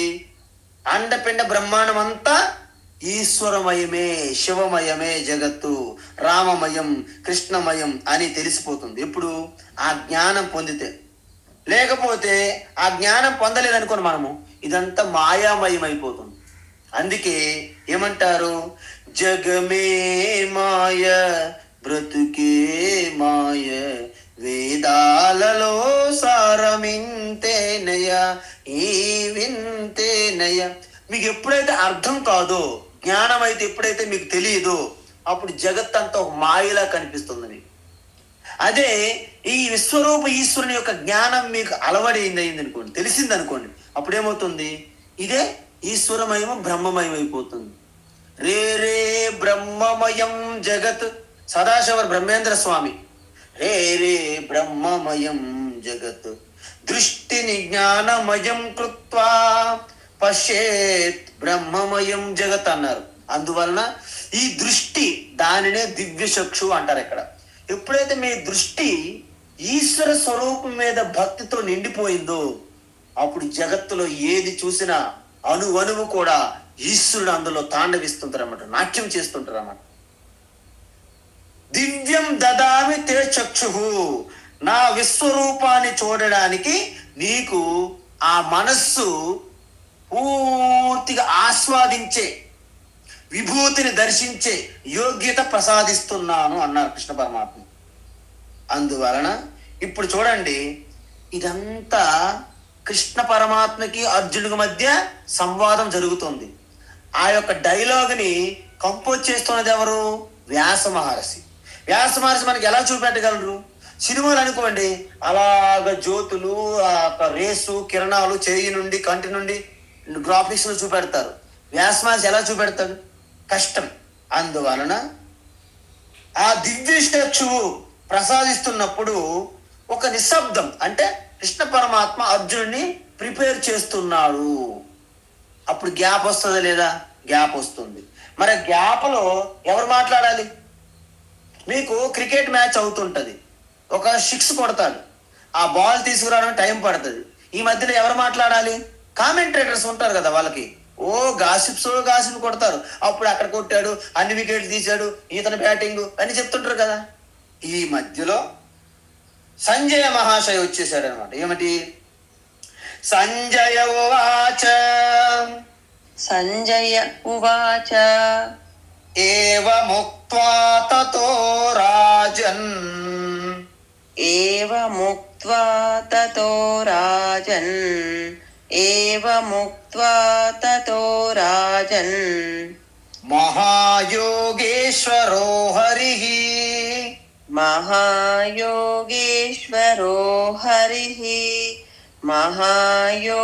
S1: అండపిండ బ్రహ్మాండం అంతా ఈశ్వరమయమే, శివమయమే జగత్తు, రామమయం, కృష్ణమయం అని తెలిసిపోతుంది. ఎప్పుడు? ఆ జ్ఞానం పొందితే. లేకపోతే ఆ జ్ఞానం పొందలేదనుకోని మనము, ఇదంతా మాయామయం అయిపోతుంది. అందుకే ఏమంటారు? జగమే మాయ, బ్రతుకే మాయ, వేదాలలో సారమింతేనయ, ఈ వింతేనయ. మీకు ఎప్పుడైతే అర్థం కాదో, జ్ఞానం అయితే ఎప్పుడైతే మీకు తెలియదో, అప్పుడు జగత్ అంతా ఒక మాయలా కనిపిస్తుంది మీకు. అదే ఈ విశ్వరూప ఈశ్వరుని యొక్క జ్ఞానం మీకు అయింది అనుకోండి, తెలిసింది అనుకోండి, అప్పుడు ఏమవుతుంది? ఇదే ఈశ్వరమయం బ్రహ్మమయం అయిపోతుంది. రే రే బ్రహ్మమయం జగత్, సదాశివ బ్రహ్మేంద్ర స్వామి. రే రే బ్రహ్మమయం జగత్ దృష్టిని జ్ఞానమయం కృత్వా పశ్యేత్ బ్రహ్మమయం జగత్ అన్నారు. అందువలన ఈ దృష్టి, దానినే దివ్య చక్షు అంటారు. ఇక్కడ ఎప్పుడైతే మీ దృష్టి ఈశ్వర స్వరూపం మీద భక్తితో నిండిపోయిందో అప్పుడు జగత్తులో ఏది చూసినా అణువణువు కూడా ఈశ్వరుడు అందులో తాండవిస్తుంటారు అన్నమాట, నాట్యం చేస్తుంటారు అన్నమాట. దివ్యం దదామి తే చక్షు, నా విశ్వరూపాన్ని చూడడానికి నీకు ఆ మనస్సు పూర్తిగా ఆస్వాదించే, విభూతిని దర్శించే యోగ్యత ప్రసాదిస్తున్నాను అన్నారు కృష్ణ పరమాత్మ. అందువలన ఇప్పుడు చూడండి, ఇదంతా కృష్ణ పరమాత్మకి అర్జునుడి మధ్య సంవాదం జరుగుతుంది. ఆ యొక్క డైలాగ్ని కంపోజ్ చేస్తున్నది ఎవరు? వ్యాస మహర్షి. వ్యాస మహర్షి మనకి ఎలా చూపెట్టగలరు? సినిమాలు అనుకోండి, అలాగ జ్యోతులు, ఆ రేసు కిరణాలు చేయి నుండి కంటి నుండి గ్రాఫిక్స్ లో చూపెడతారు. వ్యాస మహర్షి ఎలా చూపెడతాడు? కష్టం. అందువలన ఆ దివ్య చక్షువు ప్రసాదిస్తున్నప్పుడు ఒక నిశ్శబ్దం, అంటే కృష్ణ పరమాత్మ అర్జునుడిని ప్రిపేర్ చేస్తున్నాడు. అప్పుడు గ్యాప్ వస్తుందా లేదా? గ్యాప్ వస్తుంది. మరి గ్యాప్లో ఎవరు మాట్లాడాలి? మీకు క్రికెట్ మ్యాచ్ అవుతుంటది, ఒక 6 కొడతాడు, ఆ బాల్ తీసుకురావడానికి టైం పడుతుంది. ఈ మధ్యలో ఎవరు మాట్లాడాలి? కామెంటేటర్స్ ఉంటారు కదా, వాళ్ళకి గాసిప్ కొడతారు. అప్పుడు అక్కడ కొట్టాడు, అన్ని వికెట్లు తీశాడు, ఇతను బ్యాటింగ్ అని చెప్తుంటారు కదా. ఈ మధ్యలో సంజయ మహాశయ వచ్చేసాడు అనమాట. ఏమిటి? సంజయ ఉవాచ,
S2: సంజయ ఉవాచ
S1: ఏవముక్త్వా తతో రాజన్,
S2: ఏవముక్త్వా తతో రాజన్, ఏవముక్త్వా తతో రాజన్
S1: మహాయోగేశ్వరో హరిః,
S2: మహాయోగేశ్వరో హరిః, మహాయోగేశ్వరో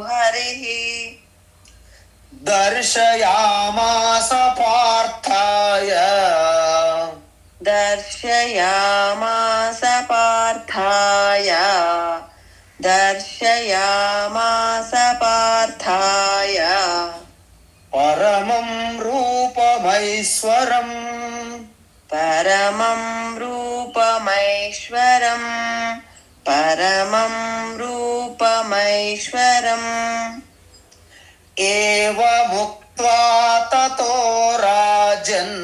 S2: హరిః
S1: దర్శయామాస పార్థాయ,
S2: దర్శయామాస పార్థాయ, దర్శయామాస పార్థాయ
S1: పరమం రూపమైశ్వరం,
S2: పరమం రూపమైశ్వరం, పరమం రూపమైశ్వరం
S1: ఏవముక్త్వా తతో రాజన్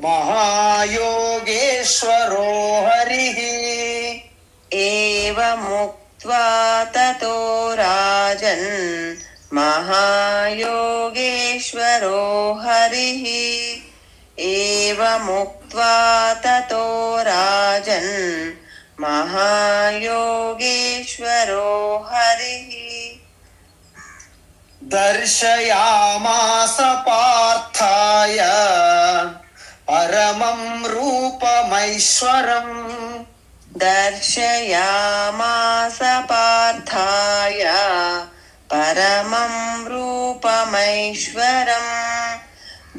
S1: మహాయోగేశ్వరో హరిః,
S2: ఏవముక్త్వా తతో రాజన్ మహాయోగేశ్వరో హరిః, ఏవముక్త్వా తతో రాజన్ మహాయోగేశ్వరో హరిః
S1: దర్శయామాస పార్థాయ పరమం రూపమైశ్వరం,
S2: దర్శయామాస పార్థాయ పరమం రూపమైశ్వరం,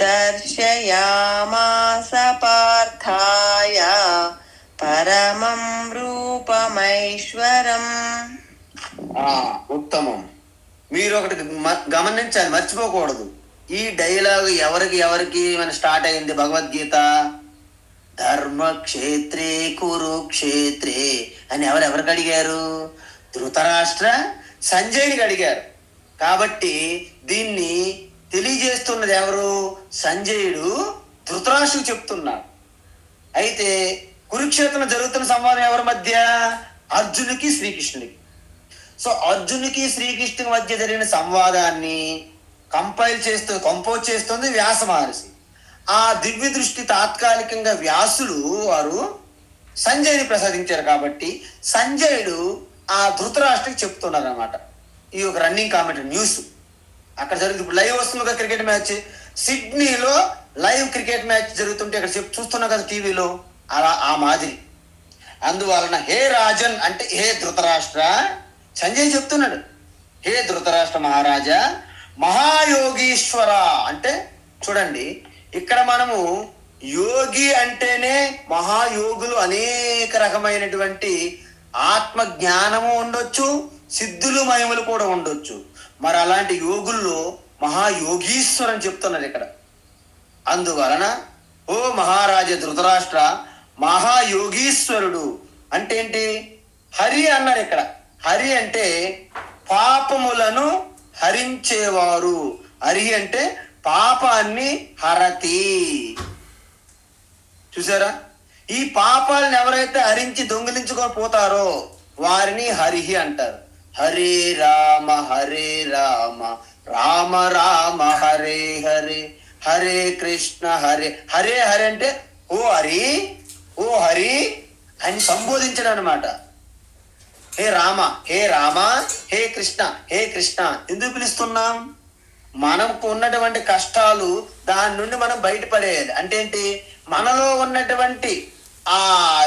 S2: దర్శయామాస పార్థాయ పరమం రూపమైశ్వరం.
S1: ఉత్తమం. మీరు ఒకటి గమనించాలి, మర్చిపోకూడదు. ఈ డైలాగ్ ఎవరికి మన స్టార్ట్ అయింది? భగవద్గీత ధర్మక్షేత్రే కురుక్షేత్రే అని ఎవరికి అడిగారు? ధృతరాష్ట్ర సంజయునికి అడిగారు. కాబట్టి దీన్ని తెలియజేస్తున్నది ఎవరు? సంజయుడు ధృతరాష్ట్రుడు చెప్తున్నాడు. అయితే కురుక్షేత్రం జరుగుతున్న సంవాదం ఎవరి మధ్య? అర్జునుడికి శ్రీకృష్ణుడికి. సో అర్జునుడికి శ్రీకృష్ణుడి మధ్య జరిగిన సంవాదాన్ని కంపోజ్ చేస్తుంది వ్యాస మహర్షి. ఆ దివ్య దృష్టి తాత్కాలికంగా వ్యాసులు వారు సంజయుని ప్రసాదించారు. కాబట్టి సంజయుడు ఆ ధృతరాష్ట్రకి చెప్తున్నారు అనమాట. ఈ ఒక రన్నింగ్ కామెంటరీ న్యూస్ అక్కడ జరుగుతుంది. ఇప్పుడు లైవ్ వస్తుంది క్రికెట్ మ్యాచ్, సిడ్నీలో లైవ్ క్రికెట్ మ్యాచ్ జరుగుతుంటే ఇక్కడ చూస్తున్నావు కదా టీవీలో, అలా ఆ మాదిరి. అందువలన హే రాజన్ అంటే హే ధృతరాష్ట్ర, సంజయ్ చెప్తున్నాడు, హే ధృతరాష్ట్ర మహారాజా, మహాయోగీశ్వర అంటే చూడండి, ఇక్కడ మనము యోగి అంటేనే మహాయోగులు అనేక రకమైనటువంటి ఆత్మ జ్ఞానము ఉండొచ్చు, సిద్ధులు మహిమలు కూడా ఉండొచ్చు. మరి అలాంటి యోగుల్లో మహాయోగీశ్వర్ అని చెప్తున్నారు ఇక్కడ. అందువలన ఓ మహారాజా ధృతరాష్ట్ర, మహాయోగీశ్వరుడు అంటే ఏంటి? హరి అన్నారు ఇక్కడ. హరి అంటే పాపములను హరించేవారు. హరి అంటే పాపాన్ని హరతి. చూసారా, ఈ పాపాలను ఎవరైతే హరించి దొంగిలించుకొని పోతారో వారిని హరిహి అంటారు. హరే రామ రామ రామ హరే హరే, హరే కృష్ణ హరే హరే హరే అంటే ఓ హరి, ఓ హరి అని సంబోధించడం అనమాట. హే రామ హే కృష్ణ హే కృష్ణ ఎందుకు పిలుస్తున్నాం? మనకు ఉన్నటువంటి కష్టాలు దాని నుండి మనం బయటపడేయాలి. అంటే ఏంటి? మనలో ఉన్నటువంటి ఆ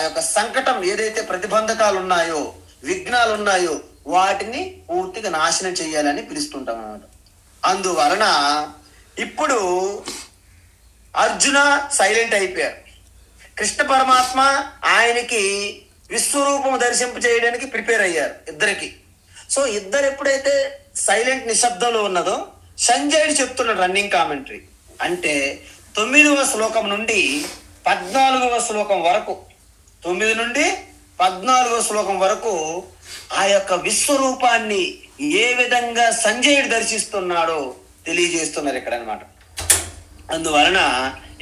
S1: యొక్క సంకటం ఏదైతే ప్రతిబంధకాలు ఉన్నాయో, విఘ్నాలు ఉన్నాయో వాటిని పూర్తిగా నాశనం చేయాలని పిలుస్తుంటాం అన్నమాట. అందువలన ఇప్పుడు అర్జున సైలెంట్ అయిపోయారు. కృష్ణ పరమాత్మ ఆయనకి విశ్వరూపం దర్శింప చేయడానికి ప్రిపేర్ అయ్యారు ఇద్దరికి. సో ఇద్దరు ఎప్పుడైతే సైలెంట్ నిశ్శబ్దంలో ఉన్నదో సంజయుడు చెప్తున్నాడు రన్నింగ్ కామెంటరీ. అంటే 9వ శ్లోకం నుండి 14వ శ్లోకం వరకు, 9 నుండి 14వ శ్లోకం వరకు ఆ యొక్క విశ్వరూపాన్ని ఏ విధంగా సంజయుడు దర్శిస్తున్నాడో తెలియజేస్తున్నారు ఇక్కడ అన్నమాట. అందువలన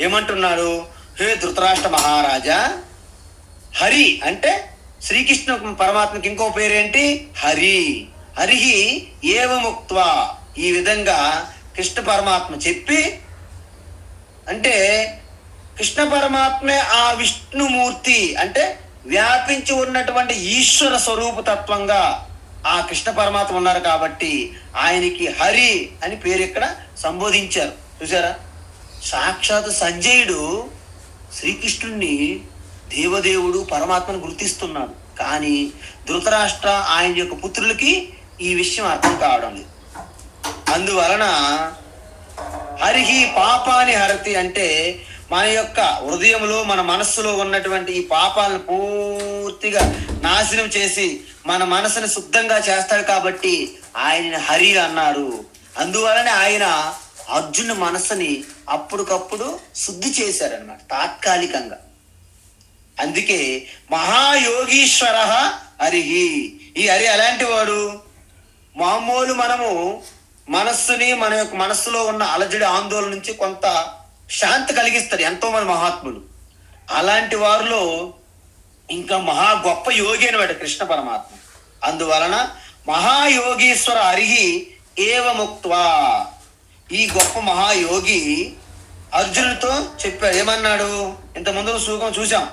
S1: ఏమంటున్నాడు? హే ధృతరాష్ట్ర మహారాజా, హరి అంటే శ్రీకృష్ణ పరమాత్మకి ఇంకో పేరేంటి? హరి. హరిహి ఏవముక్త్వా, ఈ విధంగా కృష్ణ పరమాత్మ చెప్పి, అంటే కృష్ణ పరమాత్మే ఆ విష్ణుమూర్తి అంటే వ్యాపించి ఉన్నటువంటి ఈశ్వర స్వరూప తత్వంగా ఆ కృష్ణ పరమాత్మ ఉన్నారు కాబట్టి ఆయనకి హరి అని పేరు ఇక్కడ సంబోధించారు. చూసారా, సాక్షాత్ సంజయుడు శ్రీకృష్ణుణ్ణి దేవదేవుడు పరమాత్మను గుర్తిస్తున్నాడు. కానీ ధృతరాష్ట్ర ఆయన యొక్క పుత్రులకి ఈ విషయం అర్థం కావడం లేదు. అందువలన హరిహి పాపాని హరతి అంటే మన యొక్క హృదయంలో, మన మనస్సులో ఉన్నటువంటి ఈ పాపాలను పూర్తిగా నాశనం చేసి మన మనసుని శుద్ధంగా చేస్తాడు కాబట్టి ఆయనని హరి అన్నారు. అందువలనే ఆయన అర్జున మనస్సుని అప్పటికప్పుడు శుద్ధి చేశారనమాట, తాత్కాలికంగా. అందుకే మహాయోగీశ్వర హరిహి. ఈ హరి అలాంటి వాడు. మామూలు మనము మనస్సుని, మన యొక్క మనస్సులో ఉన్న అలజడి ఆందోళన నుంచి కొంత శాంతి కలిగిస్తారు ఎంతో మంది మహాత్ములు. అలాంటి వారిలో ఇంకా మహా గొప్ప యోగి అనమాట కృష్ణ పరమాత్మ. అందువలన మహాయోగీశ్వర హరిహి ఏవముక్త్వా, ఈ గొప్ప మహాయోగి అర్జునుడితో చెప్పాడు. ఏమన్నాడు? ఇంత ముందు సూకం చూసాం,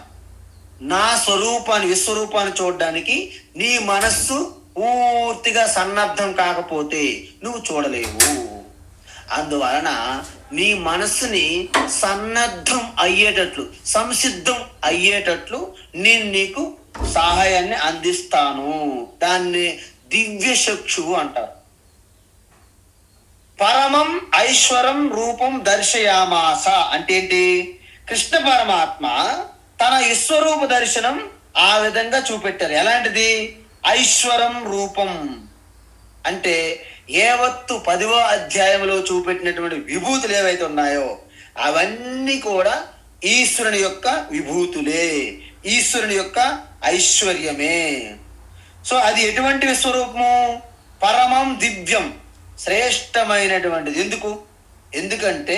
S1: నా స్వరూపాన్ని, విశ్వరూపాన్ని చూడడానికి నీ మనస్సు పూర్తిగా సన్నద్ధం కాకపోతే నువ్వు చూడలేవు. అందువలన నీ మనస్సుని సన్నద్ధం అయ్యేటట్లు, సంసిద్ధం అయ్యేటట్లు నేను నీకు సహాయాన్ని అందిస్తాను. దాన్ని దివ్య చక్షువు అంటారు. పరమం ఐశ్వరం రూపం దర్శయామాస అంటే ఏంటి? కృష్ణ పరమాత్మ తన విశ్వరూప దర్శనం ఆ విధంగా చూపెట్టారు. ఎలాంటిది? ఐశ్వరం రూపం అంటే ఏవత్తు 10వ అధ్యాయంలో చూపెట్టినటువంటి విభూతులు ఏవైతే ఉన్నాయో అవన్నీ కూడా ఈశ్వరుని యొక్క విభూతులే, ఈశ్వరుని యొక్క ఐశ్వర్యమే. సో అది ఎటువంటి విశ్వరూపము? పరమం దివ్యం, శ్రేష్టమైనటువంటిది. ఎందుకంటే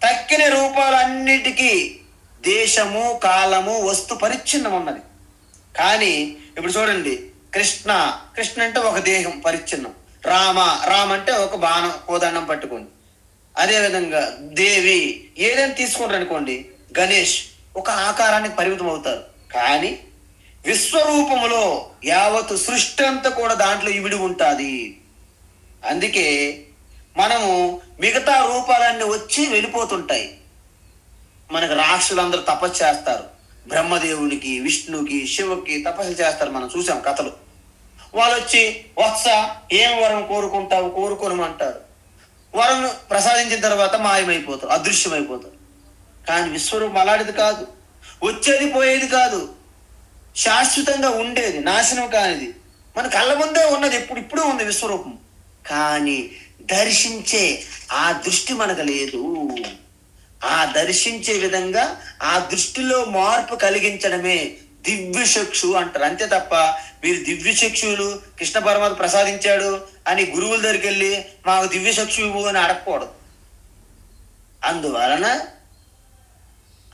S1: తక్కిన రూపాలన్నిటికీ దేశము, కాలము, వస్తు పరిచ్ఛిన్నం ఉన్నది. కానీ ఇప్పుడు చూడండి, కృష్ణ అంటే ఒక దేహం పరిచ్ఛిన్నం, రామ అంటే ఒక బాణం, కోదండం పట్టుకోండి. అదేవిధంగా దేవి ఏదైనా తీసుకుంటారు అనుకోండి, గణేష్ ఒక ఆకారానికి పరిమితం అవుతారు. కానీ విశ్వరూపములో యావత్తు సృష్టి అంతా కూడా దాంట్లో ఇమిడి ఉంటుంది. అందుకే మనము మిగతా రూపాలన్నీ వచ్చి వెళ్ళిపోతుంటాయి. మనకు రాక్షసులందరూ తపస్సు చేస్తారు, బ్రహ్మదేవునికి, విష్ణుకి, శివుకి తపస్సు చేస్తారు, మనం చూసాం కథలు. వాళ్ళు వచ్చి వత్స ఏం వరం కోరుకుంటావు, కోరుకోనమంటారు. వరం ప్రసాదించిన తర్వాత మాయమైపోతారు, అదృశ్యమైపోతారు. కానీ విశ్వరూపం అలాంటిది కాదు, వచ్చేది పోయేది కాదు, శాశ్వతంగా ఉండేది, నాశనం కానిది, మన కళ్ళ ముందే ఉన్నది, ఇప్పుడు ఉంది విశ్వరూపం. కానీ దర్శించే ఆ దృష్టి మనకు లేదు. ఆ దర్శించే విధంగా ఆ దృష్టిలో మార్పు కలిగించడమే దివ్యచక్షు అంటారు. అంతే తప్ప మీరు దివ్యచక్షులు కృష్ణ పరమాత్మ ప్రసాదించాడు అని గురువుల దగ్గరికి వెళ్ళి మాకు దివ్యచక్షు ఇవ్వు అని అడగకూడదు.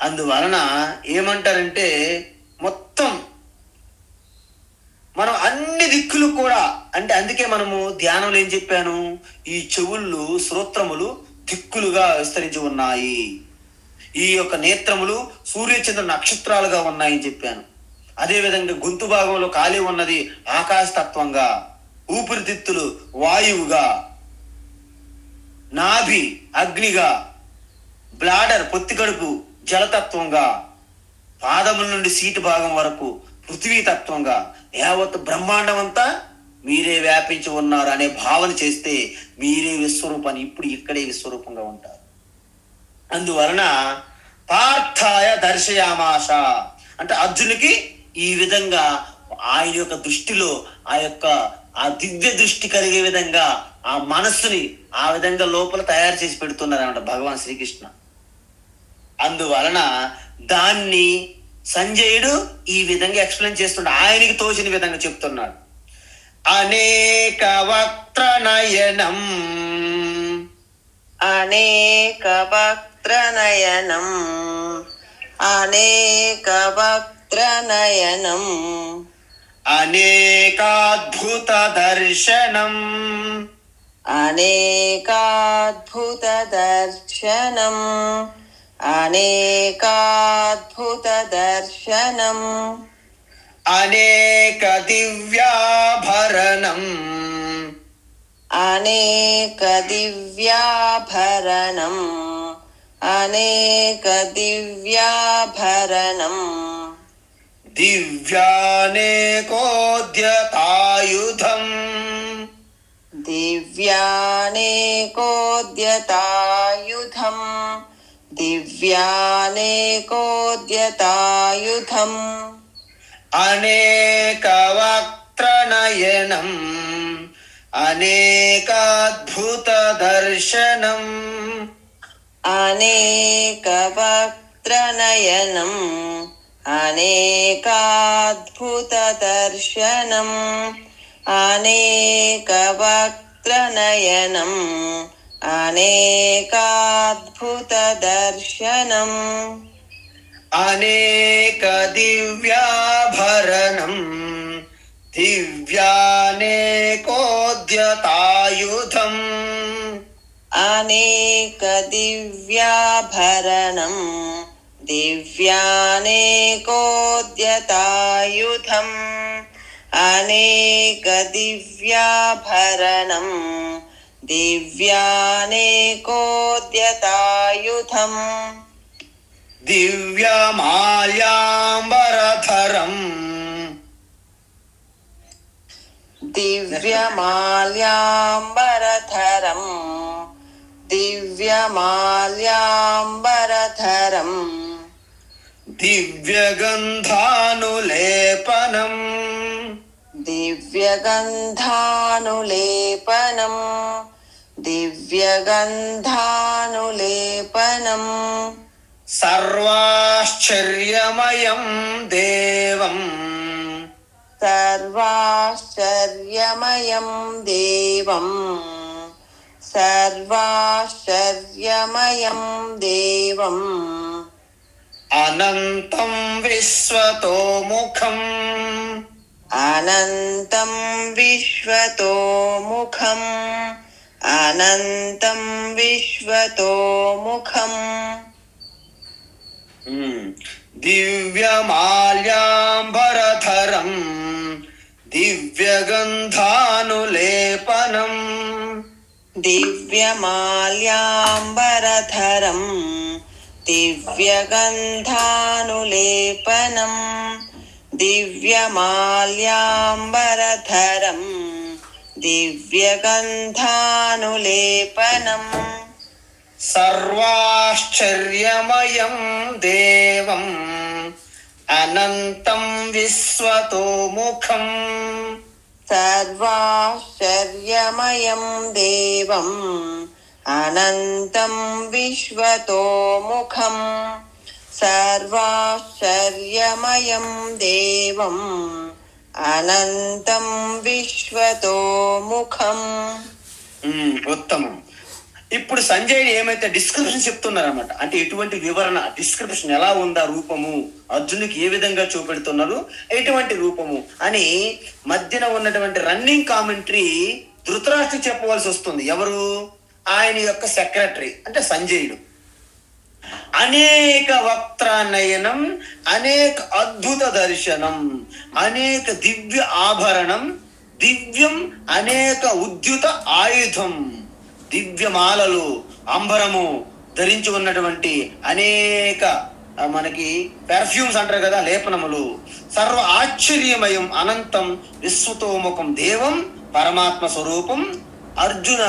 S1: అందువలన ఏమంటారంటే మొత్తం మనం అన్ని దిక్కులు కూడా, అంటే అందుకే మనము ధ్యానంలో ఏం చెప్పాను, ఈ చెవుళ్ళు శ్రోత్రములు దిక్కులుగా విస్తరించి ఉన్నాయి, ఈ యొక్క నేత్రములు సూర్యచంద్ర నక్షత్రాలుగా ఉన్నాయని చెప్పాను. అదేవిధంగా గొంతు భాగంలో ఖాళీ ఉన్నది ఆకాశతత్వంగా, ఊపిరితిత్తులు వాయువుగా, నాభి అగ్నిగా, బ్లాడర్ పొత్తి కడుపు జలతత్వంగా, పాదముల నుండి సీటు భాగం వరకు పృథ్వీ తత్వంగా, యావత్ బ్రహ్మాండం అంతా మీరే వ్యాపించి ఉన్నారు అనే భావన చేస్తే మీరే విశ్వరూపాన్ని ఇప్పుడు ఇక్కడే విశ్వరూపంగా ఉంటారు. అందువలన పార్థాయ దర్శయామాశ అంటే అర్జునుడికి ఈ విధంగా ఆయన యొక్క దృష్టిలో ఆ దివ్య దృష్టి కలిగే విధంగా ఆ మనస్సుని ఆ విధంగా లోపల తయారు చేసి పెడుతున్నారు అన్నమాట భగవాన్ శ్రీకృష్ణ. అందువలన దాన్ని సంజయుడు ఈ విధంగా ఎక్స్ప్లెయిన్ చేస్తున్నాడు, ఆయనకి తోచిన విధంగా చెప్తున్నాడు. అనేక వక్త్ర నయనం,
S2: అనేక వక్త్ర నయనం, అనేక వక్త్ర నయనం,
S1: అనేకాద్భుత దర్శనం,
S2: అనేకాద్భుత దర్శనం, అనేకాద్భుత దర్శనం,
S1: అనేక దివ్యాభరణం,
S2: అనేక దివ్యాభరణం, అనేక దివ్యాభరణం,
S1: దివ్యానేకోద్యతాయుధం,
S2: దివ్యానేకోద్యతాయుధం, దివ్యానేకోద్యతాయుధం,
S1: అనేక వక్త్ర నయనం, అనేకాద్భుత దర్శనం,
S2: అనేక వక్త్ర నయనం, అనేకాద్భుత దర్శనం, అనేక వక్త్ర నయనం, అనేకాద్భుత దర్శనం,
S1: అనేక దివ్యాభరణం, దివ్యానేకోద్యతాయుధం,
S2: అనేక దివ్యాభరణం, దివ్యానేకోద్యతాయుధం, అనేక దివ్యాభరణం, దివ్యానేకోద్యతాయుధం,
S1: దివ్యమాల్యాంబరధరం,
S2: దివ్యమాల్యాంబరధరం, దివ్యమాల్యాంబరధరం,
S1: దివ్యగంధానులేపనం,
S2: దివ్యగంధానులేపనం, దివ్యగంధానులేపనం,
S1: సర్వాశ్చర్యమయం దేవం,
S2: సర్వాశ్చర్యమయం దేవం, సర్వాశ్చర్యమయం దేవం,
S1: అనంతం విశ్వతోముఖం,
S2: అనంతం విశ్వతోముఖం, అనంతం విశ్వతోముఖం,
S1: దివ్యమాల్యాంబరధరం, దివ్యగంధానులేపనం,
S2: దివ్యమాల్యాంబరధరం దివ్యగంధానులేపనం దివ్యమాల్యాంబరధరం దివ్యగంధానులేపనం
S1: సర్వాశ్చర్యమయం దేవం అనంతం విశ్వతోముఖం.
S2: సర్వాశ్చర్యమయం దేవం అనంతం విశ్వతోముఖం సర్వాశ్చర్యమయం దేవం అనంతం విశ్వతోముఖం.
S1: ఉత్తమం. ఇప్పుడు సంజయుడు ఏమైతే డిస్క్రిప్షన్ చెప్తున్నారన్నమాట, అంటే ఎటువంటి వివరణ, డిస్క్రిప్షన్ ఎలా ఉందా రూపము, అర్జునుడికి ఏ విధంగా చూపెడుతున్నారు, ఎటువంటి రూపము అని మధ్యన ఉన్నటువంటి రన్నింగ్ కామెంటరీ ధృతరాష్ట్ర చెప్పవలసి వస్తుంది. ఎవరు? ఆయన యొక్క సెక్రటరీ అంటే సంజయుడు. అనేక వక్త్రానయనం, అనేక అద్భుత దర్శనం, అనేక దివ్య ఆభరణం, దివ్యం అనేక ఉద్యుత ఆయుధం, దివ్యమాలలు, అంబరము ధరించి ఉన్నటువంటి అనేక మనకి పెర్ఫ్యూమ్స్ అంటారు కదా, లేపనములు, సర్వ ఆశ్చర్యమయం అనంతం విశ్వతోముఖం దేవం పరమాత్మ స్వరూపం అర్జున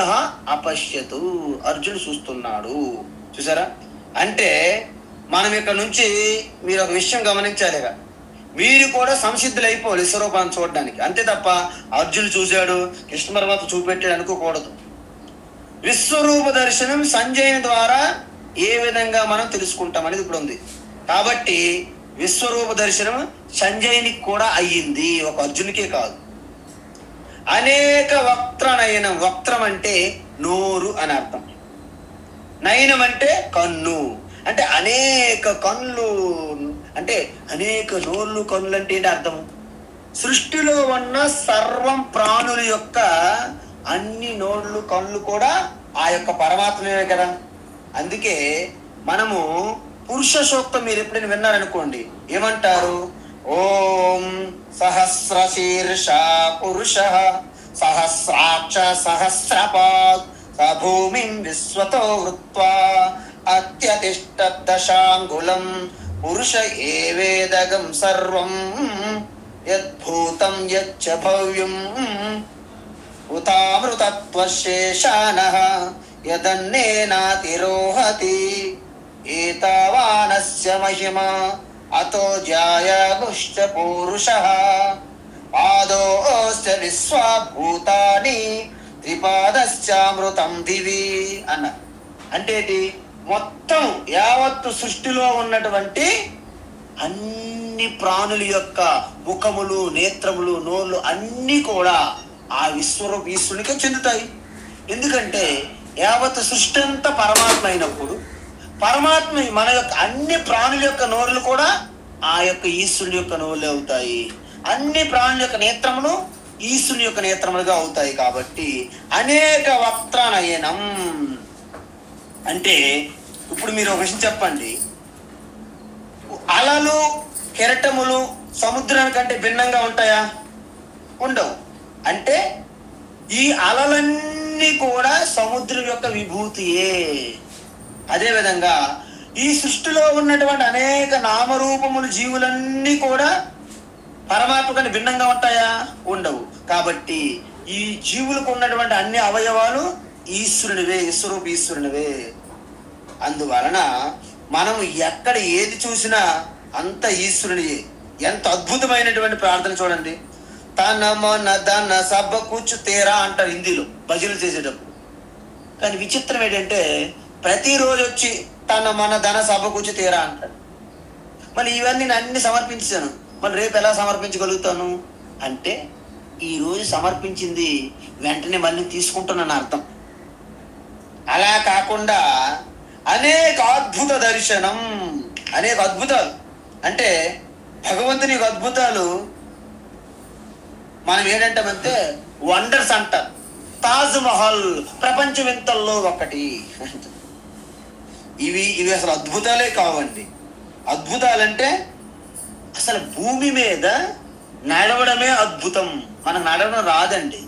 S1: అపశ్యతు. అర్జునుడు చూస్తున్నాడు. చూసారా? అంటే మనం ఇక్కడ నుంచి మీరు ఒక విషయం గమనించాలిగా, మీరు కూడా సంసిద్ధులు అయిపోవాలి విశ్వరూపాన్ని చూడడానికి. అంతే తప్ప అర్జునుడు చూశాడు, కృష్ణ పరమాత్మ చూపెట్టాడు అనుకోకూడదు. విశ్వరూప దర్శనం సంజయుని ద్వారా ఏ విధంగా మనం తెలుసుకుంటాం అనేది ఇప్పుడు ఉంది. కాబట్టి విశ్వరూప దర్శనం సంజయునికి కూడా అయ్యింది, ఒక అర్జునికే కాదు. అనేక వక్త్ర నయనం, వక్త్రం అంటే నోరు అని అర్థం, నయనం అంటే కన్ను, అంటే అనేక కన్నులు, అంటే అనేక నోళ్ళు కన్నులు అంటే ఏంటి అర్థం? సృష్టిలో ఉన్న సర్వం ప్రాణుల యొక్క అన్ని నోళ్ళు కళ్ళు కూడా ఆ యొక్క పరమాత్మే కదా. అందుకే మనము పురుష సూక్తం మీరు ఎప్పుడైనా విన్నారనుకోండి, ఏమంటారు? ఓం సహస్రశీర్ష పురుష సహస్రాక్ష సహస్రపాద్ సభూమిం విశ్వతో వృత్వా అత్యతిష్ట దశాంగులం పురుష ఏవేదగం సర్వం యద్భూతం యచ్చ భవ్యం ఉతామృతత్వశేషానః యదన్నేనాతిరోహతి ఏతావానస్య మహిమా అతో జాయాగుశ్చ పూరుషః పాదోశ్చ విశ్వభూతాని త్రిపాదశ్చామృతం దివి అన్న. అంటే మొత్తం యావత్తు సృష్టిలో ఉన్నటువంటి అన్ని ప్రాణుల యొక్క ముఖములు, నేత్రములు, నోళ్ళు అన్నీ కూడా ఆ విశ్వరూప ఈశ్వరునికే చెందుతాయి. ఎందుకంటే యావత్ సృష్టి అంతా పరమాత్మ అయినప్పుడు, పరమాత్మ మన యొక్క అన్ని ప్రాణుల యొక్క నోరులు కూడా ఆ యొక్క ఈశ్వరుని యొక్క నోరులే అవుతాయి. అన్ని ప్రాణుల యొక్క నేత్రములు ఈశ్వరుని యొక్క నేత్రములుగా అవుతాయి. కాబట్టి అనేక వక్త్రానయనం అంటే, ఇప్పుడు మీరు ఒక విషయం చెప్పండి, అలలు కెరటములు సముద్రానికంటే భిన్నంగా ఉంటాయా? ఉండవు. అంటే ఈ అలలన్నీ కూడా సముద్రం యొక్క విభూతియే. అదేవిధంగా ఈ సృష్టిలో ఉన్నటువంటి అనేక నామరూపములు జీవులన్నీ కూడా పరమాత్మ కంటే భిన్నంగా ఉంటాయా? ఉండవు. కాబట్టి ఈ జీవులకు ఉన్నటువంటి అన్ని అవయవాలు ఈశ్వరునివే, విశ్వరూప ఈశ్వరునివే. అందువలన మనం ఎక్కడ ఏది చూసినా అంత ఈశ్వరునియే. ఎంత అద్భుతమైనటువంటి ప్రార్థన చూడండి. తన మన ధన సభ కూర్చు తేరా అంటారు హిందీలో భజనలు చేసేటప్పుడు. కానీ విచిత్రం ఏంటంటే ప్రతిరోజు వచ్చి తన మన ధన సభ కూర్చు తేరా అంటాడు. మళ్ళీ ఇవన్నీ నేను అన్ని సమర్పించాను, మళ్ళీ రేపు ఎలా సమర్పించగలుగుతాను అంటే, ఈరోజు సమర్పించింది వెంటనే మళ్ళీ తీసుకుంటున్నాను అర్థం. అలా కాకుండా అనేక అద్భుత దర్శనం, అనేక అద్భుతాలు అంటే భగవంతుని యొక్క అద్భుతాలు మనం ఏంటంటామంటే వండర్స్ అంటారు. తాజ్ మహల్ ప్రపంచ వింతల్లో ఒకటి. ఇవి అసలు అద్భుతాలే కావండి. అద్భుతాలంటే అసలు భూమి మీద నడవడమే అద్భుతం. మనం నడవడం రాదండి.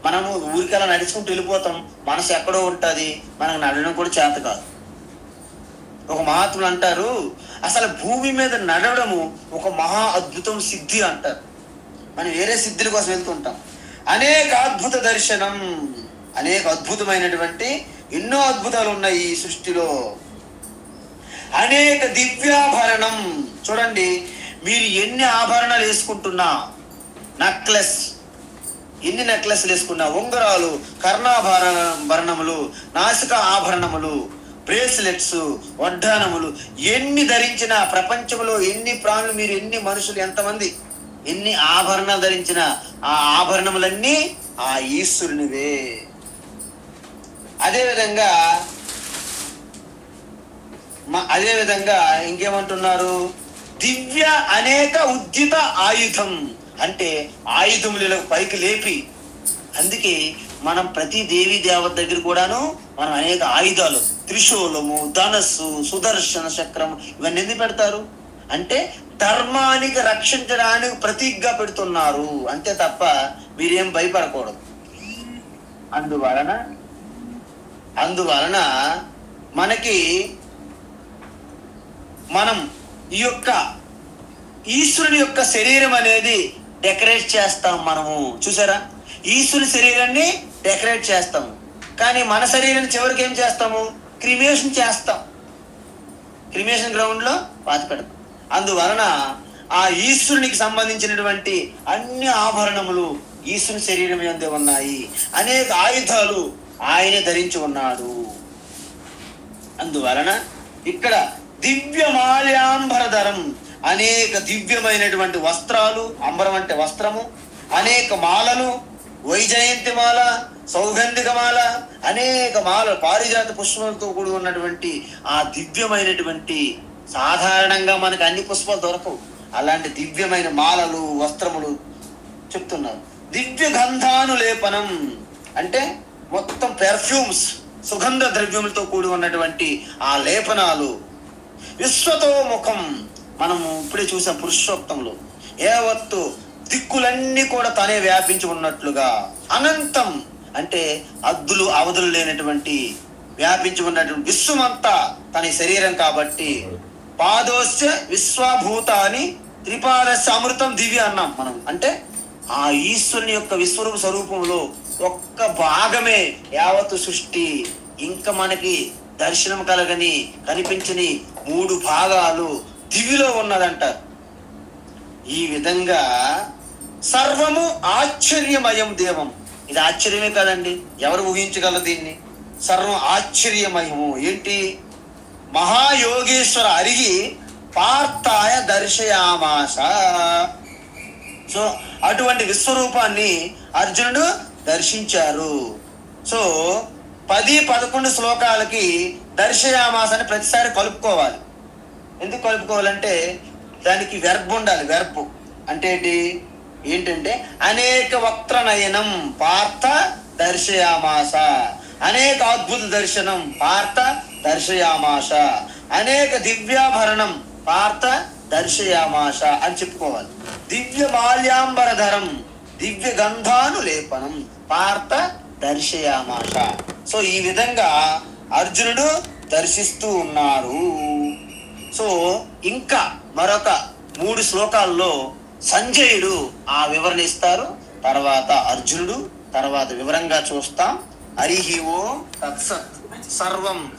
S1: మనము ఊరికలా నడుచుకుంటూ వెళ్ళిపోతాం, మనసు ఎక్కడో ఉంటుంది, మనకు నడవడం కూడా చేత కాదు. ఒక మహాత్ములు అంటారు, అసలు భూమి మీద నడవడము ఒక మహా అద్భుతం, సిద్ధి అంటారు. మనం వేరే సిద్ధుల కోసం వెళ్తుంటాం. అనేక అద్భుత దర్శనం, అనేక అద్భుతమైనటువంటి ఎన్నో అద్భుతాలు ఉన్నాయి ఈ సృష్టిలో. అనేక దివ్యాభరణం, చూడండి మీరు ఎన్ని ఆభరణాలు వేసుకుంటున్నా, నెక్లెస్, ఎన్ని నెక్లెస్లు వేసుకున్నా, ఉంగరాలు, కర్ణాభరణములు, నాసిక ఆభరణములు, బ్రేస్లెట్స్, వడ్డానములు ఎన్ని ధరించిన, ప్రపంచంలో ఎన్ని ప్రాణులు, మీరు ఎన్ని మనుషులు, ఎంతమంది ఎన్ని ఆభరణాలు ధరించిన ఆ ఆభరణములన్నీ ఆ ఈశ్వరునివే. అదేవిధంగా ఇంకేమంటున్నారు, దివ్య అనేక ఉద్యుత ఆయుధం, అంటే ఆయుధములను పైకి లేపి. అందుకే మనం ప్రతి దేవీ దేవత దగ్గర కూడాను మనం అనేక ఆయుధాలు, త్రిశూలము, ధనస్సు, సుదర్శన చక్రం, ఇవన్నీ ఎందుకు పెడతారు అంటే ధర్మానికి రక్షించడానికి ప్రతీకగా పెడుతున్నారు అంతే తప్ప మీరేం భయపడకూడదు. అందువలన మనకి మనం ఈ యొక్క ఈశ్వరుని యొక్క శరీరం అనేది డెకరేట్ చేస్తాం. మనము చూసారా, ఈశ్వరుని శరీరాన్ని డెకరేట్ చేస్తాము, కానీ మన శరీరాన్ని చివరికి ఏం చేస్తాము, క్రిమేషన్ చేస్తాం, క్రిమేషన్ గ్రౌండ్ లో పాతి పెడతాం. అందువలన ఆ ఈశ్వరునికి సంబంధించినటువంటి అన్ని ఆభరణములు ఈశ్వరుని శరీరం యందే ఉన్నాయి. అనేక ఆయుధాలు ఆయనే ధరించి ఉన్నాడు. అందువలన ఇక్కడ దివ్యమాల్యాంబరధరం, అనేక దివ్యమైనటువంటి వస్త్రాలు, అంబరం అంటే వస్త్రము, అనేక మాలలు, వైజయంతి మాల, సౌగంధిక మాల, అనేక మాల, పారిజాత పుష్పములతో కూడి ఉన్నటువంటి ఆ దివ్యమైనటువంటి, సాధారణంగా మనకు అన్ని పుష్పాలు దొరకవు, అలాంటి దివ్యమైన మాలలు, వస్త్రములు చెప్తున్నారు. దివ్య గంధానులేపనం అంటే మొత్తం పెర్ఫ్యూమ్స్, సుగంధ ద్రవ్యములతో కూడి ఉన్నటువంటి ఆ లేపనాలు. విశ్వతో ముఖం, మనము ఇప్పుడే చూసాం పురుషోక్తంలో, యావత్తు దిక్కులన్నీ కూడా తనే వ్యాపించి ఉన్నట్లుగా. అనంతం అంటే అద్దులు అవధులు లేనటువంటి, వ్యాపించి ఉన్నటువంటి విశ్వమంతా తన శరీరం కాబట్టి. పాదోస్య విశ్వభూతాని త్రిపాదస్య అమృతం దివ్య అన్నాం మనం. అంటే ఆ ఈశ్వరుని యొక్క విశ్వరూప స్వరూపంలో ఒక్క భాగమే యావత్తు సృష్టి. ఇంకా మనకి దర్శనం కలగని, కనిపించని 3 భాగాలు దివిలో ఉన్నదంటారు. ఈ విధంగా సర్వము ఆశ్చర్యమయం దేవం. ఇది ఆశ్చర్యమే కదండి, ఎవరు ఊహించగలరు దీన్ని? సర్వం ఆశ్చర్యమయము. ఏంటి? మహాయోగేశ్వర అరిగి పార్థాయ దర్శయామాస. సో అటువంటి విశ్వరూపాన్ని అర్జునుడు దర్శించారు. సో 10-11 శ్లోకాలకి దర్శయామాస అని ప్రతిసారి కలుపుకోవాలి. ఎందుకు కలుపుకోవాలంటే దానికి వెర్బ్ ఉండాలి. వెర్బ్ అంటే ఏంటంటే అనేక వక్త్రనయనం పార్థ దర్శయామాస, అనేక అద్భుత దర్శనం పార్థ దర్శయామాస, అనేక దివ్యాభరణం పార్థ దర్శయామాస అని చెప్పుకోవాలి. దివ్య మాల్యాంబరధరం, దివ్య గంధానులేపనం పార్థ దర్శయామాస. సో ఈ విధంగా అర్జునుడు దర్శిస్తూ ఉన్నారు. సో ఇంకా మరొక 3 శ్లోకాల్లో సంజయుడు ఆ వివరణ ఇస్తారు, తర్వాత అర్జునుడు, తర్వాత వివరంగా చూస్తాం. హరి ఓం తత్సత్. సర్వం